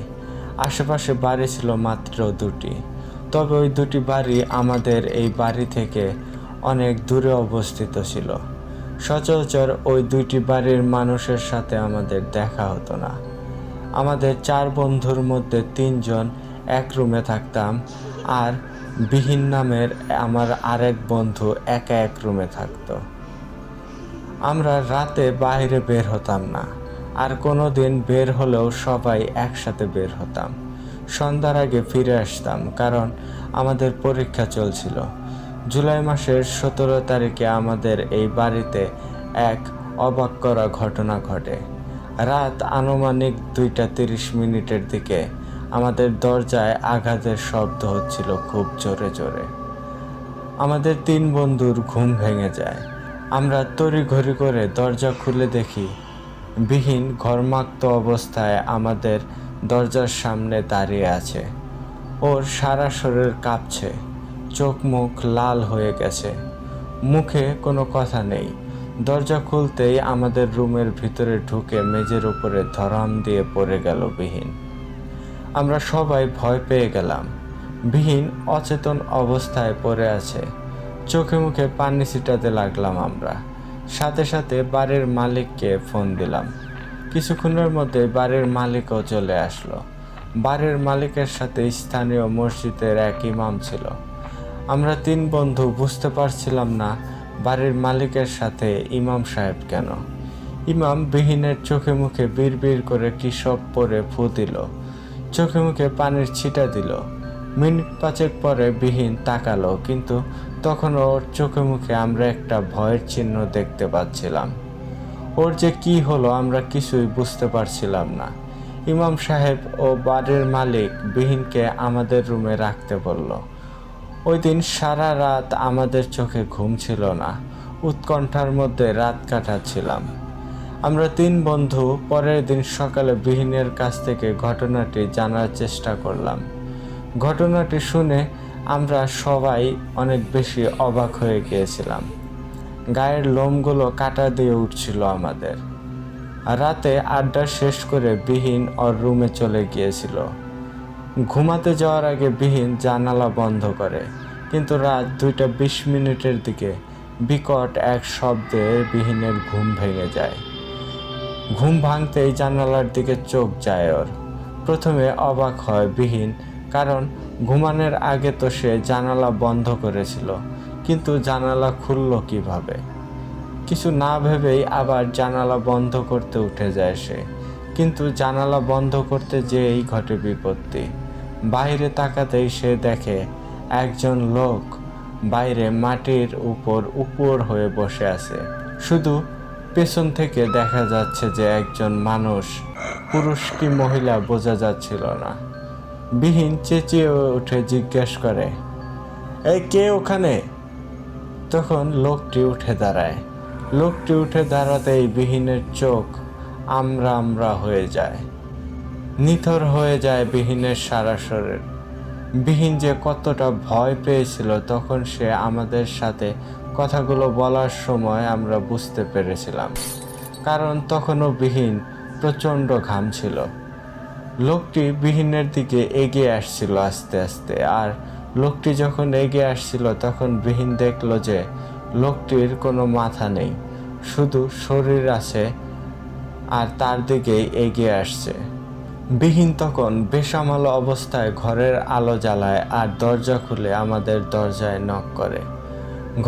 আশেপাশে বাড়ি ছিল মাত্র 2টি, তবে ওই 2টি বাড়ি আমাদের এই বাড়ি থেকে অনেক দূরে অবস্থিত ছিল। সচরাচর ওই 2টি বাড়ির মানুষের সাথে আমাদের দেখা হতো না। আমাদের 4 বন্ধুর মধ্যে 3 জন এক রুমে থাকতাম, আর বিহীন নামের আমার আরেক বন্ধু একা এক রুমে থাকতো। আমরা রাতে বাইরে বের হতাম না, আর কোনো দিন বের হলেও সবাই একসাথে বের হতাম। সন্ধ্যার আগে ফিরে আসতাম, কারণ আমাদের পরীক্ষা চলছিল। জুলাই মাসের 17 তারিখে আমাদের এই বাড়িতে এক অবাক করা ঘটনা ঘটে। রাত আনুমানিক 2:30 দিকে আমাদের দরজায় আঘাতের শব্দ হচ্ছিল খুব জোরে জোরে। আমাদের 3 বন্ধুর ঘুম ভেঙে যায়। আমরা তড়িঘড়ি করে দরজা খুলে দেখি বিহীন ঘর্মাক্ত অবস্থায় আমাদের দরজার সামনে দাঁড়িয়ে আছে। ওর সারা শরীর কাঁপছে, চোখ মুখ লাল হয়ে গেছে, মুখে কোনো কথা নেই। দরজা খুলতেই আমাদের রুমের ভিতরে ঢুকে মেঝের উপরে ধরাম দিয়ে পড়ে গেল বিহীন। আমরা সবাই ভয় পেয়ে গেলাম। বিহীন অচেতন অবস্থায় পড়ে আছে, চোখে মুখে পানি ছিটাতে লাগলাম আমরা। সাথে সাথে বাড়ির মালিককে ফোন দিলাম। কিছুক্ষণের মধ্যে বাড়ির মালিকও চলে আসলো। বাড়ির মালিকের সাথে স্থানীয় মসজিদের এক ইমাম ছিল। আমরা 3 বন্ধু বুঝতে পারছিলাম না বাড়ির মালিকের সাথে ইমাম সাহেব কেন। ইমাম বিহীনের চোখে মুখে বিড়বিড় করে কী সব পরে ফু দিল, চোখে মুখে পানির ছিটা দিল। মিনিট 5 পরে বিহীন তাকালো, কিন্তু তখন ওর চোখে মুখে আমরা একটা ভয়ের চিহ্ন দেখতে পাচ্ছিলাম। ওর যে কি হলো আমরা কিছুই বুঝতে পারছিলাম না। ইমাম সাহেব ও বাড়ির মালিক বিহীনকে আমাদের রুমে রাখতে বলল। ওই দিন সারা রাত আমাদের চোখে ঘুম ছিল না, উৎকণ্ঠার মধ্যে রাত কাটাচ্ছিলাম। আমরা 3 বন্ধু পরের দিন সকালে বিহীনের কাছ থেকে ঘটনাটি জানার চেষ্টা করলাম। ঘটনাটি শুনে আমরা সবাই অনেক বেশি অবাক হয়ে গিয়েছিলাম। গায়ের লোমগুলো কাটা দিয়ে উঠছিল আমাদের। রাতে আড্ডা শেষ করে বিহীন ওর রুমে চলে গিয়েছিল। ঘুমাতে যাওয়ার আগে বিহীন জানালা বন্ধ করে, কিন্তু রাত 2:20 দিকে বিকট এক শব্দে বিহীনের ঘুম ভেঙে যায়। ঘুম ভাঙতেই জানালার দিকে চোখ যায় ওর। প্রথমে অবাক হয় বিহীন, কারণ ঘুমানোর আগে তো সে জানালা বন্ধ করেছিল, কিন্তু জানালা খুলল কিভাবে। কিছু না ভেবেই আবার জানালা বন্ধ করতে উঠে যায় সে, কিন্তু জানালা বন্ধ করতে যেয়েই ঘটে বিপত্তি। বাইরে তাকাতেই সে দেখে একজন লোক বাইরে মাটির উপর হয়ে বসে আছে। শুধু পেছন থেকে দেখা যাচ্ছে যে একজন মানুষ, পুরুষ কি মহিলা বোঝা যাচ্ছিল না। বিহীন চেঁচিয়ে উঠে জিজ্ঞেস করে, এই কে ওখানে? তখন লোকটি উঠে দাঁড়ায়। লোকটি উঠে দাঁড়াতেই বিহীনের চোখ আমরা হয়ে যায়, নিথর হয়ে যায় বিহীনের সারা শরীর। বিহীন যে কতটা ভয় পেয়েছিল তখন সে আমাদের সাথে কথাগুলো বলার সময় আমরা বুঝতে পেরেছিলাম, কারণ তখনও বিহীন প্রচণ্ড ঘামছিল। লোকটি বিহীনের দিকে এগিয়ে আসছিল আস্তে আস্তে, আর লোকটি যখন এগিয়ে আসছিল তখন বিহীন দেখল যে লোকটির কোনো মাথা নেই, শুধু শরীর আছে, আর তার দিকেই এগিয়ে আসছে। বিহীন তখন বেসামাল অবস্থায় ঘরের আলো জ্বালায় আর দরজা খুলে আমাদের দরজায় নক করে।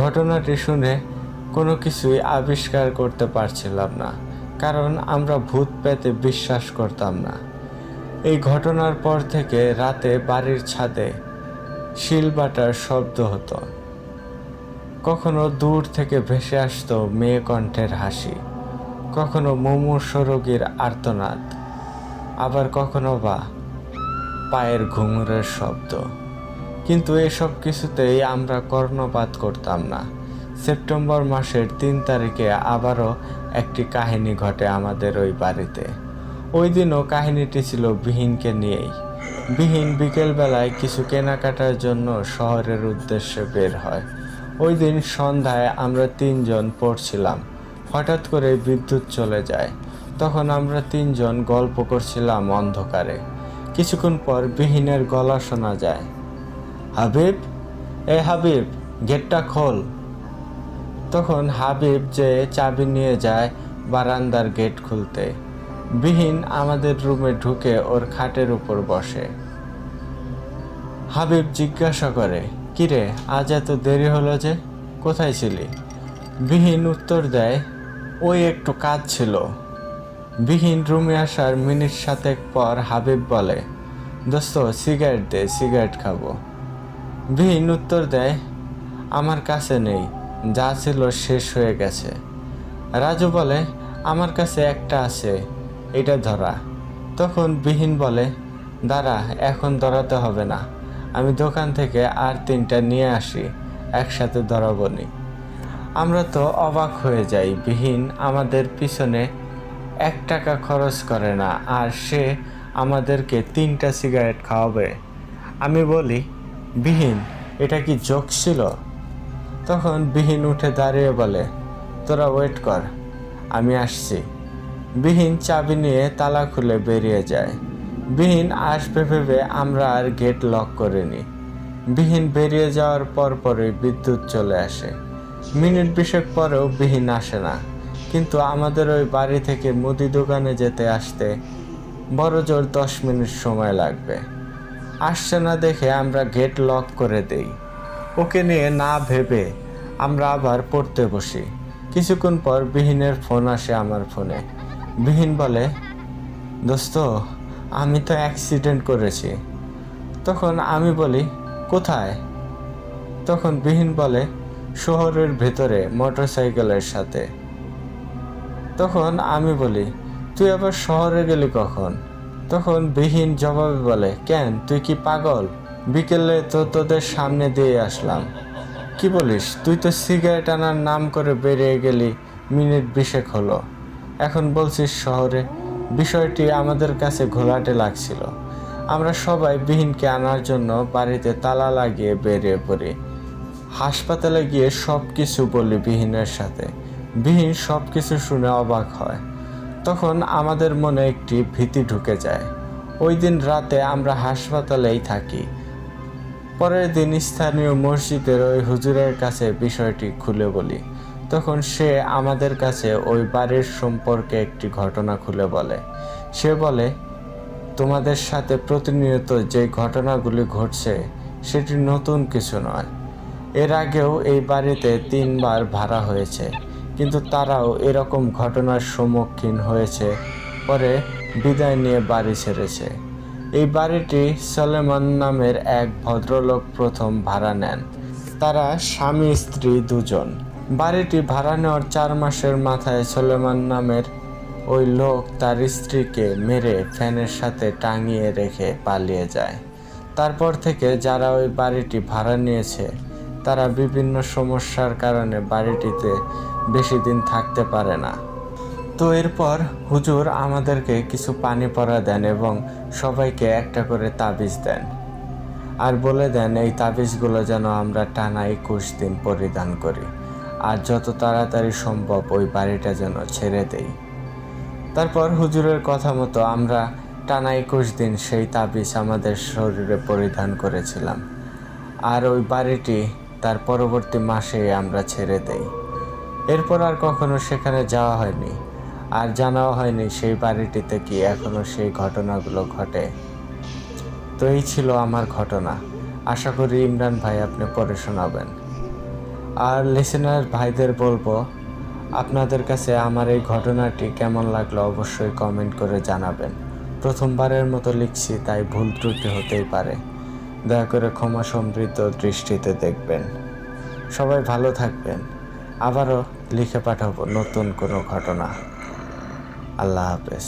ঘটনাটি শুনে কোনো কিছুই আবিষ্কার করতে পারছিলাম না, কারণ আমরা ভূত পেতে বিশ্বাস করতাম না। এই ঘটনার পর থেকে রাতে বাড়ির ছাদে শিলবাটার শব্দ হতো। কখনো দূর থেকে ভেসে আসতো মেয়ে কণ্ঠের হাসি, কখনো মুমূর্ষ রোগীর আর্তনাদ, আবার কখনো বা পায়ের ঘুঙুরের শব্দ। কিন্তু এসব কিছুতেই আমরা কর্ণপাত করতাম না। সেপ্টেম্বর মাসের 3 তারিখে আবারও একটি কাহিনী ঘটে আমাদের ওই বাড়িতে। ওই দিনও কাহিনীটি ছিল বিহিনকে নিয়েই। বিহিন বিকেলবেলায় কিছু কেনাকাটার জন্য শহরের উদ্দেশ্যে বের হয়। ওই দিন সন্ধ্যায় আমরা 3 জন পড়ছিলাম। হঠাৎ করে বিদ্যুৎ চলে যায়। তখন আমরা 3 জন গল্প করছিলাম অন্ধকারে। কিছুক্ষণ পর বিহিনের গলা শোনা যায়, হাবিব, হাবিব, গেটটা খোল। তখন হাবিব যে চাবি নিয়ে যায় বারান্দার গেট খুলতে। বিহিন আমাদের রুমে ঢুকে ওর খাটের উপর বসে। হাবিব জিজ্ঞাসা করে, কিরে, আজ এত দেরি হলো যে, কোথায় ছিলি? বিহিন উত্তর দেয়, ওই একটু কাজ ছিল। বিহিন রুমে আসার মিনিট 7 পর হাবিব বলে, দোস্ত সিগারেট দে, সিগারেট খাবো। বিহিন উত্তর দেয়, আমার কাছে নেই, যা ছিল শেষ হয়ে গেছে। রাজু বলে, আমার কাছে একটা আছে, এটা ধরা। তখন বিহিন বলে, দাঁড়া, এখন ধরাতে হবে না, আমি দোকান থেকে আর 3টা নিয়ে আসি, একসাথে ধরাবনি। আমরা তো অবাক হয়ে যাই। বিহিন আমাদের পিছনে 1 টাকা খরচ করে না, আর সে আমাদেরকে 3টা সিগারেট খাওয়াবে। আমি বলি, বিহিন, এটা কি জোক ছিল? তখন বিহিন উঠে দাঁড়িয়ে বলে, তোরা ওয়েট কর, আমি আসছি। বিহিন চাবি নিয়ে তালা খুলে বেরিয়ে যায়। বিহিন আসবে ভেবে আমরা আর গেট লক করিনি। বিহিন বেরিয়ে যাওয়ার পরপরই বিদ্যুৎ চলে আসে। মিনিট 20 পরেও বিহিন আসে না। কিন্তু আমাদের ওই বাড়ি থেকে মুদি দোকানে যেতে আসতে বড় জোর 10 মিনিট সময় লাগবে। আসছে না দেখে আমরা গেট লক করে দেই। ওকে নিয়ে না ভেবে আমরা আবার পড়তে বসি। কিছুক্ষণ পর বিহিনের ফোন আসে আমার ফোনে। বিহিন বলে, দোস্ত, আমি তো অ্যাক্সিডেন্ট করেছি। তখন আমি বলি, কোথায়? তখন বিহিন বলে, শহরের ভেতরে মোটরসাইকেলের সাথে। তখন আমি বলি, তুই আবার শহরে গেলি কখন? তখন বিহিন জবাবে বলে, কেন, তুই কি পাগল? বিকেলে তো তোদের সামনে দিয়ে আসলাম। কি বলিস? তুই তো সিগারেট আনার নাম করে বেরিয়ে গেলি, মিনিট 20 হলো, এখন বলছিস শহরে। বিষয়টি আমাদের কাছে ঘোলাটে লাগছিল। আমরা সবাই বিহিনকে আনার জন্য বাড়িতে তালা লাগিয়ে বেরিয়ে পড়ি। হাসপাতালে গিয়ে সব কিছু বলি বিহিনের সাথে। বিহিন সব কিছু শুনে অবাক হয়। তখন আমাদের মনে একটি ভীতি ঢুকে যায়। ওই দিন রাতে আমরা হাসপাতালেই থাকি। পরের দিন স্থানীয় মসজিদের ওই হুজুরের কাছে বিষয়টি খুলে বলি। তখন সে আমাদের কাছে ওই বাড়ির সম্পর্কে একটি ঘটনা খুলে বলে। সে বলে, তোমাদের সাথে প্রতিনিয়ত যে ঘটনাগুলি ঘটছে সেটি নতুন কিছু নয়। এর আগেও এই বাড়িতে 3 বার ভাড়া হয়েছে, কিন্তু তারাও এরকম ঘটনার সম্মুখীন হয়েছে, পরে বিদায় নিয়ে বাড়ি ছেড়েছে। এই বাড়িটি সলেমান নামের এক ভদ্রলোক প্রথম ভাড়া নেন। তারা স্বামী স্ত্রী 2 জন। বাড়িটি ভাড়া নেওয়ার 4 মাসের মাথায় সলেমান নামের ওই লোক তার স্ত্রীকে মেরে ফ্যানের সাথে টাঙিয়ে রেখে পালিয়ে যায়। তারপর থেকে যারা ওই বাড়িটি ভাড়া নিয়েছে তারা বিভিন্ন সমস্যার কারণে বাড়িটিতে বেশি দিন থাকতে পারে না। তো এরপর হুজুর আমাদেরকে কিছু পানি পড়া দেন এবং সবাইকে একটা করে তাবিজ দেন, আর বলে দেন এই তাবিজগুলো যেন আমরা টানা 21 দিন পরিধান করি, আর যত তাড়াতাড়ি সম্ভব ওই বাড়িটা যেন ছেড়ে দেই। তারপর হুজুরের কথা মতো আমরা টানা 21 দিন সেই তাবিজ আমাদের শরীরে পরিধান করেছিলাম, আর ওই বাড়িটি তার পরবর্তী মাসেই আমরা ছেড়ে দেই। এরপর আর কখনো সেখানে যাওয়া হয়নি, আর জানাও হয়নি সেই বাড়িটিতে কি এখনো সেই ঘটনাগুলো ঘটে। তো এই ছিল আমার ঘটনা। আশা করি ইমরান ভাই আপনি পড়ে শোনাবেন। আর লিসেনার ভাইদের বলবো, আপনাদের কাছে আমার এই ঘটনাটি কেমন লাগলো অবশ্যই কমেন্ট করে জানাবেন। প্রথমবারের মতো লিখছি, তাই ভুল ত্রুটি হতেই পারে। দয়া করে ক্ষমা সমৃদ্ধ দৃষ্টিতে দেখবেন। সবাই ভালো থাকবেন। আবারও লিখে পাঠাবো নতুন কোনো ঘটনা। আল্লাহ হাফেজ।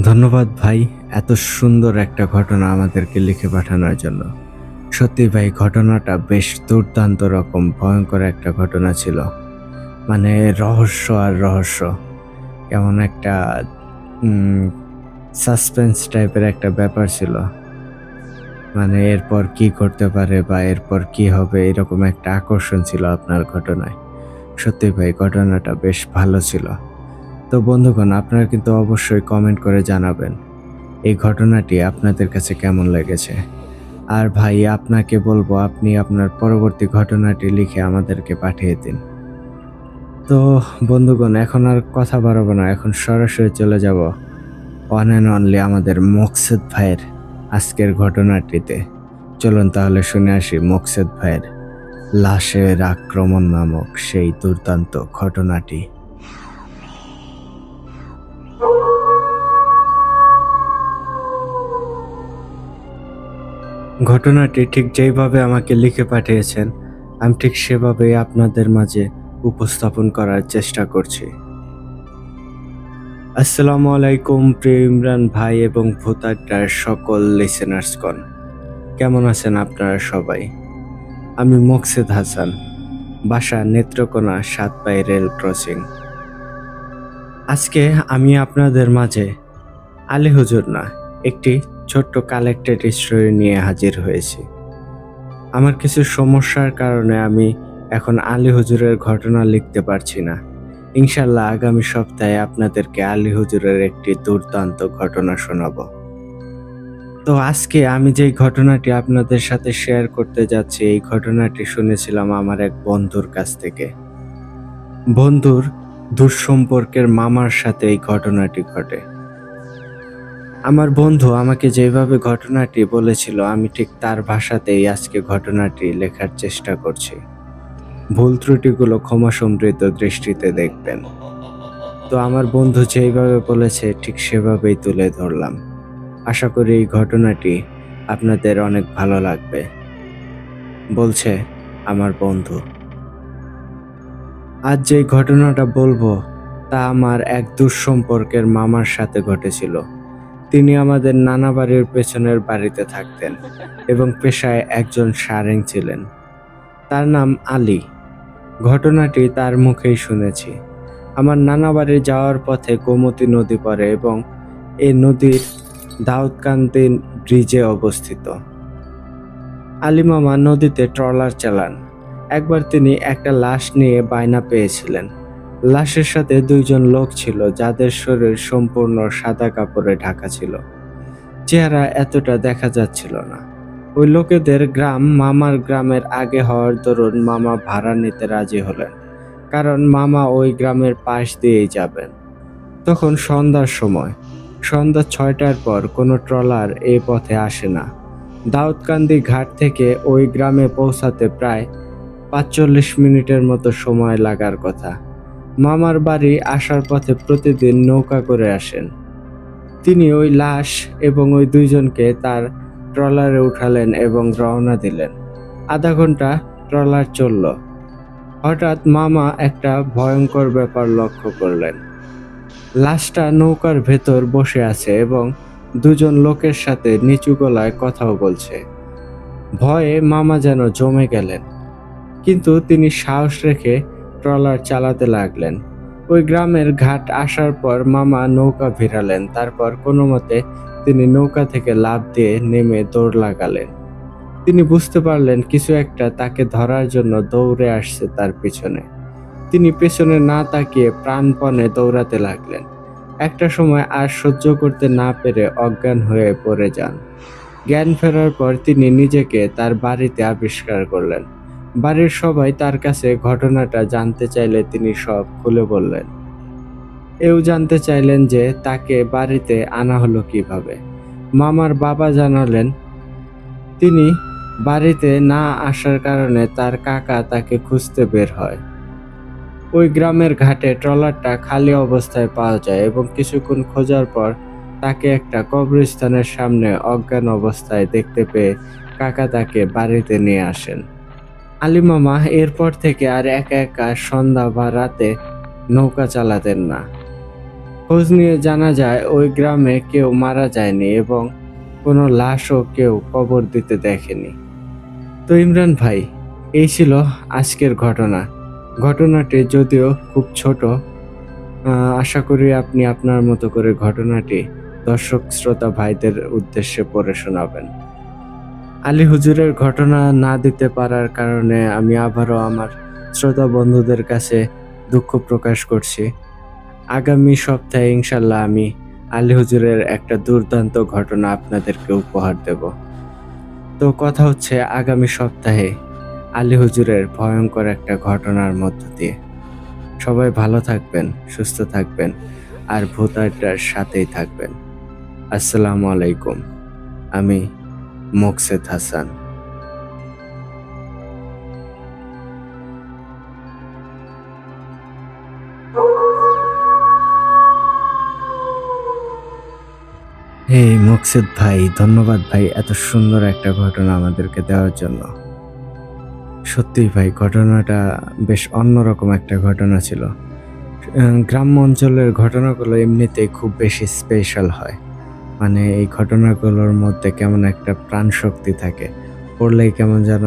ধন্যবাদ ভাই, এত সুন্দর একটা ঘটনা আমাদেরকে লিখে পাঠানোর জন্য। সত্যি ভাই, ঘটনাটা বেশ দুর্দান্ত রকম ভয়ঙ্কর একটা ঘটনা ছিল। মানে রহস্য আর রহস্য, এমন একটা সাসপেন্স টাইপের একটা ব্যাপার ছিল। মানে এরপর কি করতে পারে বা এরপর কি হবে, এরকম একটা আকর্ষণ ছিল আপনার ঘটনায়। সত্যি ভাই, ঘটনাটা বেশ ভালো ছিল। তো বন্ধুগণ, আপনারা কিন্তু অবশ্যই কমেন্ট করে জানাবেন এই ঘটনাটি আপনাদের কাছে কেমন লেগেছে। আর ভাই, আপনাকে বলবো আপনি আপনার পরবর্তী ঘটনাটি লিখে আমাদেরকে পাঠিয়ে দিন। তো বন্ধুগণ, এখন আর কথা বাড়াবো না, এখন সরাসরি চলে যাব ওয়ান অ্যান্ড অনলি আমাদের মকসেদ ভাইয়ের আজকের ঘটনাটিতে। চলুন তাহলে শুনে আসি মকসেদ ভাইয়ের লাশের আক্রমণ নামক সেই দুর্দান্ত ঘটনাটি। ঘটনাটি ঠিক যেইভাবে আমাকে লিখে পাঠিয়েছেন, আমি ঠিক সেভাবেই আপনাদের মাঝে উপস্থাপন করার চেষ্টা করছি। আসসালামু আলাইকুম প্রিয় ইমরান ভাই এবং ভোতাড্ডার সকল লিসেনার্সগণ, কেমন আছেন আপনারা সবাই? আমি মকসেদ হাসান, বাসা নেত্রকোনা, সাতপাই রেল ক্রসিং। আজকে আমি আপনাদের মাঝে আলী হুজুর না, একটি ছোট্ট কালেক্টেড স্টোরি নিয়ে হাজির হয়েছি। আমার কিছু সমস্যার কারণে আমি এখন আলী হুজুরের ঘটনা লিখতে পারছি না। ইনশাল্লাহ আগামী সপ্তাহে আপনাদেরকে আলী হুজুরের একটি দুর্দান্ত ঘটনা শোনাবো। তো আজকে আমি যেই ঘটনাটি আপনাদের সাথে শেয়ার করতে যাচ্ছি, এই ঘটনাটি শুনেছিলাম আমার এক বন্ধুর কাছ থেকে। বন্ধুর দুঃসম্পর্কের মামার সাথে এই ঘটনাটি ঘটে। আমার বন্ধু আমাকে যেভাবে ঘটনাটি বলেছিল, আমি ঠিক তার ভাষাতেই আজকে ঘটনাটি লেখার চেষ্টা করছি। ভুল ত্রুটিগুলো ক্ষমা সমৃদ্ধ দৃষ্টিতে দেখবেন। তো আমার বন্ধু যেইভাবে বলেছে ঠিক সেভাবেই তুলে ধরলাম। আশা করি এই ঘটনাটি আপনাদের অনেক ভালো লাগবে। বলছে আমার বন্ধু। আজ যে ঘটনাটা বলবো তা আমার এক দুঃসম্পর্কের মামার সাথে ঘটেছিল। তিনি আমাদের নানা বাড়ির পেছনের বাড়িতে থাকতেন এবং পেশায় একজন সারেং ছিলেন। তার নাম আলী। ঘটনাটি তার মুখেই শুনেছি। আমার নানা বাড়ি যাওয়ার পথে গোমতী নদী পড়ে এবং এই নদীর দাউদকান্দি ব্রিজে অবস্থিত। আলী মামা নদীতে ট্রলার চালান। একবার তিনি একটা লাশ নিয়ে বায়না পেয়েছিলেন। লাশের সাথে দুইজন লোক ছিল, যাদের শরীর সম্পূর্ণ সাদা কাপড়ে ঢাকা ছিল। চেহারা এতটা দেখা যাচ্ছিল না। ওই লোকেদের গ্রাম মামার গ্রামের আগে হওয়ার দরুন মামা ভাড়া নিতে রাজি হলেন, কারণ মামা ওই গ্রামের পাশ দিয়েই যাবেন। তখন সন্ধ্যার সময়, সন্ধ্যা 6টার পর কোনো ট্রলার এই পথে আসে না। দাউদকান্দি ঘাট থেকে ওই গ্রামে পৌঁছাতে প্রায় ৪৫ মিনিটের মতো সময় লাগার কথা। মামার বাড়ি আসার পথে প্রতিদিন নৌকা করে আসেন। তিনি ওই লাশ এবং ওই দুইজনকে তার ট্রলারে উঠালেন এবং রওনা দিলেন। আধা ঘন্টা ট্রলার চলল। হঠাৎ মামা একটা ভয়ঙ্কর ব্যাপার লক্ষ্য করলেন। লাশটা নৌকার ভেতর বসে আছে এবং দুজন লোকের সাথে নিচু গলায় কথাও বলছে। ভয়ে মামা যেন জমে গেলেন, কিন্তু তিনি সাহস রেখে ট্রলার চালাতে লাগলেন। ওই গ্রামের ঘাট আসার পর মামা নৌকা ভিড়ালেন। তারপর কোনো মতে তিনি নৌকা থেকে লাফ দিয়ে নেমে দৌড় লাগালেন। তিনি বুঝতে পারলেন কিছু একটা তাকে ধরার জন্য দৌড়ে আসছে তার পিছনে। তিনি পেছনে না তাকিয়ে প্রাণপণে দৌড়াতে লাগলেন। একটা সময় আর সহ্য করতে না পেরে অজ্ঞান হয়ে পড়ে যান। জ্ঞান ফেরার পর তিনি নিজেকে তার বাড়িতে আবিষ্কার করলেন। বাড়ির সবাই তার কাছে ঘটনাটা জানতে চাইলে তিনি সব খুলে বললেন। এও জানতে চাইলেন যে তাকে বাড়িতে আনা হলো কিভাবে। মামার বাবা জানালেন তিনি বাড়িতে না আসার কারণে তার কাকা তাকে খুঁজতে বের হয়। ওই গ্রামের ঘাটে ট্রলারটা খালি অবস্থায় পাওয়া যায় এবং কিছুক্ষণ খোঁজার পর তাকে একটা কবরস্থানের সামনে অজ্ঞান অবস্থায় দেখতে পেয়ে কাকা তাকে বাড়িতে নিয়ে আসেন। আলী মামা এরপর থেকে আর একা একা সন্ধ্যা বা রাতে নৌকা চালাতেন না। খোঁজ নিয়ে জানা যায় ওই গ্রামে কেউ মারা যায়নি এবং কোনো লাশও কেউ কবর দিতে দেখেনি। তো ইমরান ভাই, এই ছিল আজকের ঘটনা। ঘটনাটি যদিও খুব ছোট, আশা করি আপনি আপনার মতো করে ঘটনাটি দর্শক শ্রোতা ভাইদের উদ্দেশ্যে পড়ে শোনাবেন। আলী হুজুরের ঘটনা না দিতে পারার কারণে আমি আবারও আমার শ্রোতা বন্ধুদের কাছে দুঃখ প্রকাশ করছি। আগামী সপ্তাহে ইনশাল্লাহ আমি আলী হুজুরের একটা দুর্দান্ত ঘটনা আপনাদেরকে উপহার দেব। তো কথা হচ্ছে আগামী সপ্তাহে আলী হুজুরের ভয়ঙ্কর একটা ঘটনার মধ্য দিয়ে। সবাই ভালো থাকবেন, সুস্থ থাকবেন আর ভূত আড্ডার সাথেই থাকবেন। আসসালামু আলাইকুম। আমি মোকসেদ হাসান। এই মোকসেদ ভাই, ধন্যবাদ ভাই এত সুন্দর একটা ঘটনা আমাদেরকে দেওয়ার জন্য। সত্যিই ভাই, ঘটনাটা বেশ অন্যরকম একটা ঘটনা ছিল। গ্রাম্য অঞ্চলের ঘটনাগুলো এমনিতেই খুব বেশি স্পেশাল হয়। মানে এই ঘটনাগুলোর মধ্যে কেমন একটা প্রাণশক্তি থাকে। পড়লেই কেমন যেন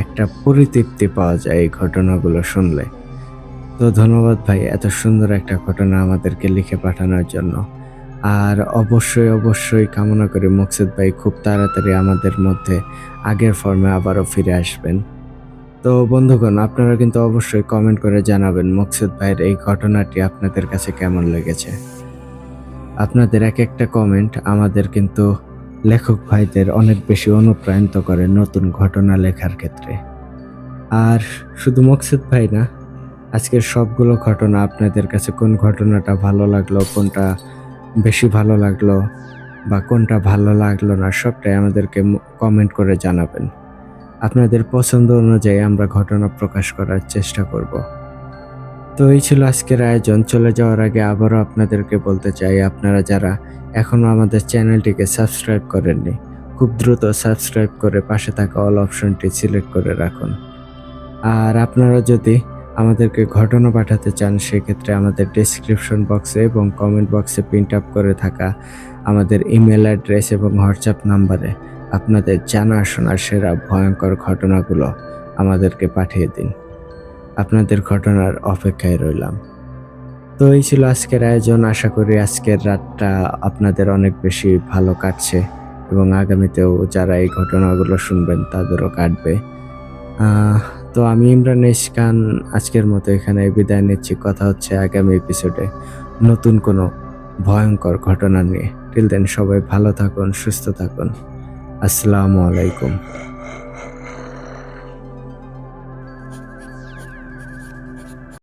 একটা পরিতৃপ্তি পাওয়া যায় এই ঘটনাগুলো শুনলে। তো ধন্যবাদ ভাই এত সুন্দর একটা ঘটনা আমাদেরকে লিখে পাঠানোর জন্য। আর অবশ্যই কামনা করি মোকসেদ ভাই খুব তাড়াতাড়ি আমাদের মধ্যে আগের ফর্মে আবারও ফিরে আসবেন। তো বন্ধুগণ, আপনারা কিন্তু অবশ্যই কমেন্ট করে জানাবেন মোকসেদ ভাইয়ের এই ঘটনাটি আপনাদের কাছে কেমন লেগেছে। আপনাদের এক একটা কমেন্ট আমাদের কিন্তু লেখক ভাইদের অনেক বেশি অনুপ্রাণিত করে নতুন ঘটনা লেখার ক্ষেত্রে। আর শুধু মোকসেদ ভাই না, আজকের সবগুলো ঘটনা আপনাদের কাছে কোন ঘটনাটা ভালো লাগলো, কোনটা বেশি ভালো লাগলো বা কোনটা ভালো লাগলো না, সবটাই আমাদেরকে কমেন্ট করে জানাবেন। আপনাদের পছন্দ অনুযায়ী আমরা ঘটনা প্রকাশ করার চেষ্টা করব। তো এই ছিল আজকের আয়োজন। চলে যাওয়ার আগে আবারও আপনাদেরকে বলতে চাই, আপনারা যারা এখনও আমাদের চ্যানেলটিকে সাবস্ক্রাইব করেননি, খুব দ্রুত সাবস্ক্রাইব করে পাশে থাকা অল অপশনটি সিলেক্ট করে রাখুন। আর আপনারা যদি আমাদেরকে ঘটনা পাঠাতে চান, সেক্ষেত্রে আমাদের ডেসক্রিপশন বক্সে এবং কমেন্ট বক্সে প্রিন্ট আপ করে থাকা আমাদের ইমেল অ্যাড্রেস এবং হোয়াটসঅ্যাপ নাম্বারে আপনাদের জানাশোনা সেরা ভয়ঙ্কর ঘটনাগুলো আমাদেরকে পাঠিয়ে দিন। আপনাদের ঘটনার অপেক্ষায় রইলাম। তো এই ছিল আজকের আয়োজন। আশা করি আজকের রাতটা আপনাদের অনেক বেশি ভালো কাটছে এবং আগামীতেও যারা এই ঘটনাগুলো শুনবেন তাদেরও কাটবে। তো আমি ইমরান এইচ খান আজকের মতো এখানে বিদায় নিচ্ছি। কথা হচ্ছে আগামী এপিসোডে নতুন কোনো ভয়ঙ্কর ঘটনা নিয়ে। টিল দেন সবাই ভালো থাকুন, সুস্থ থাকুন। আসসালামু আলাইকুম।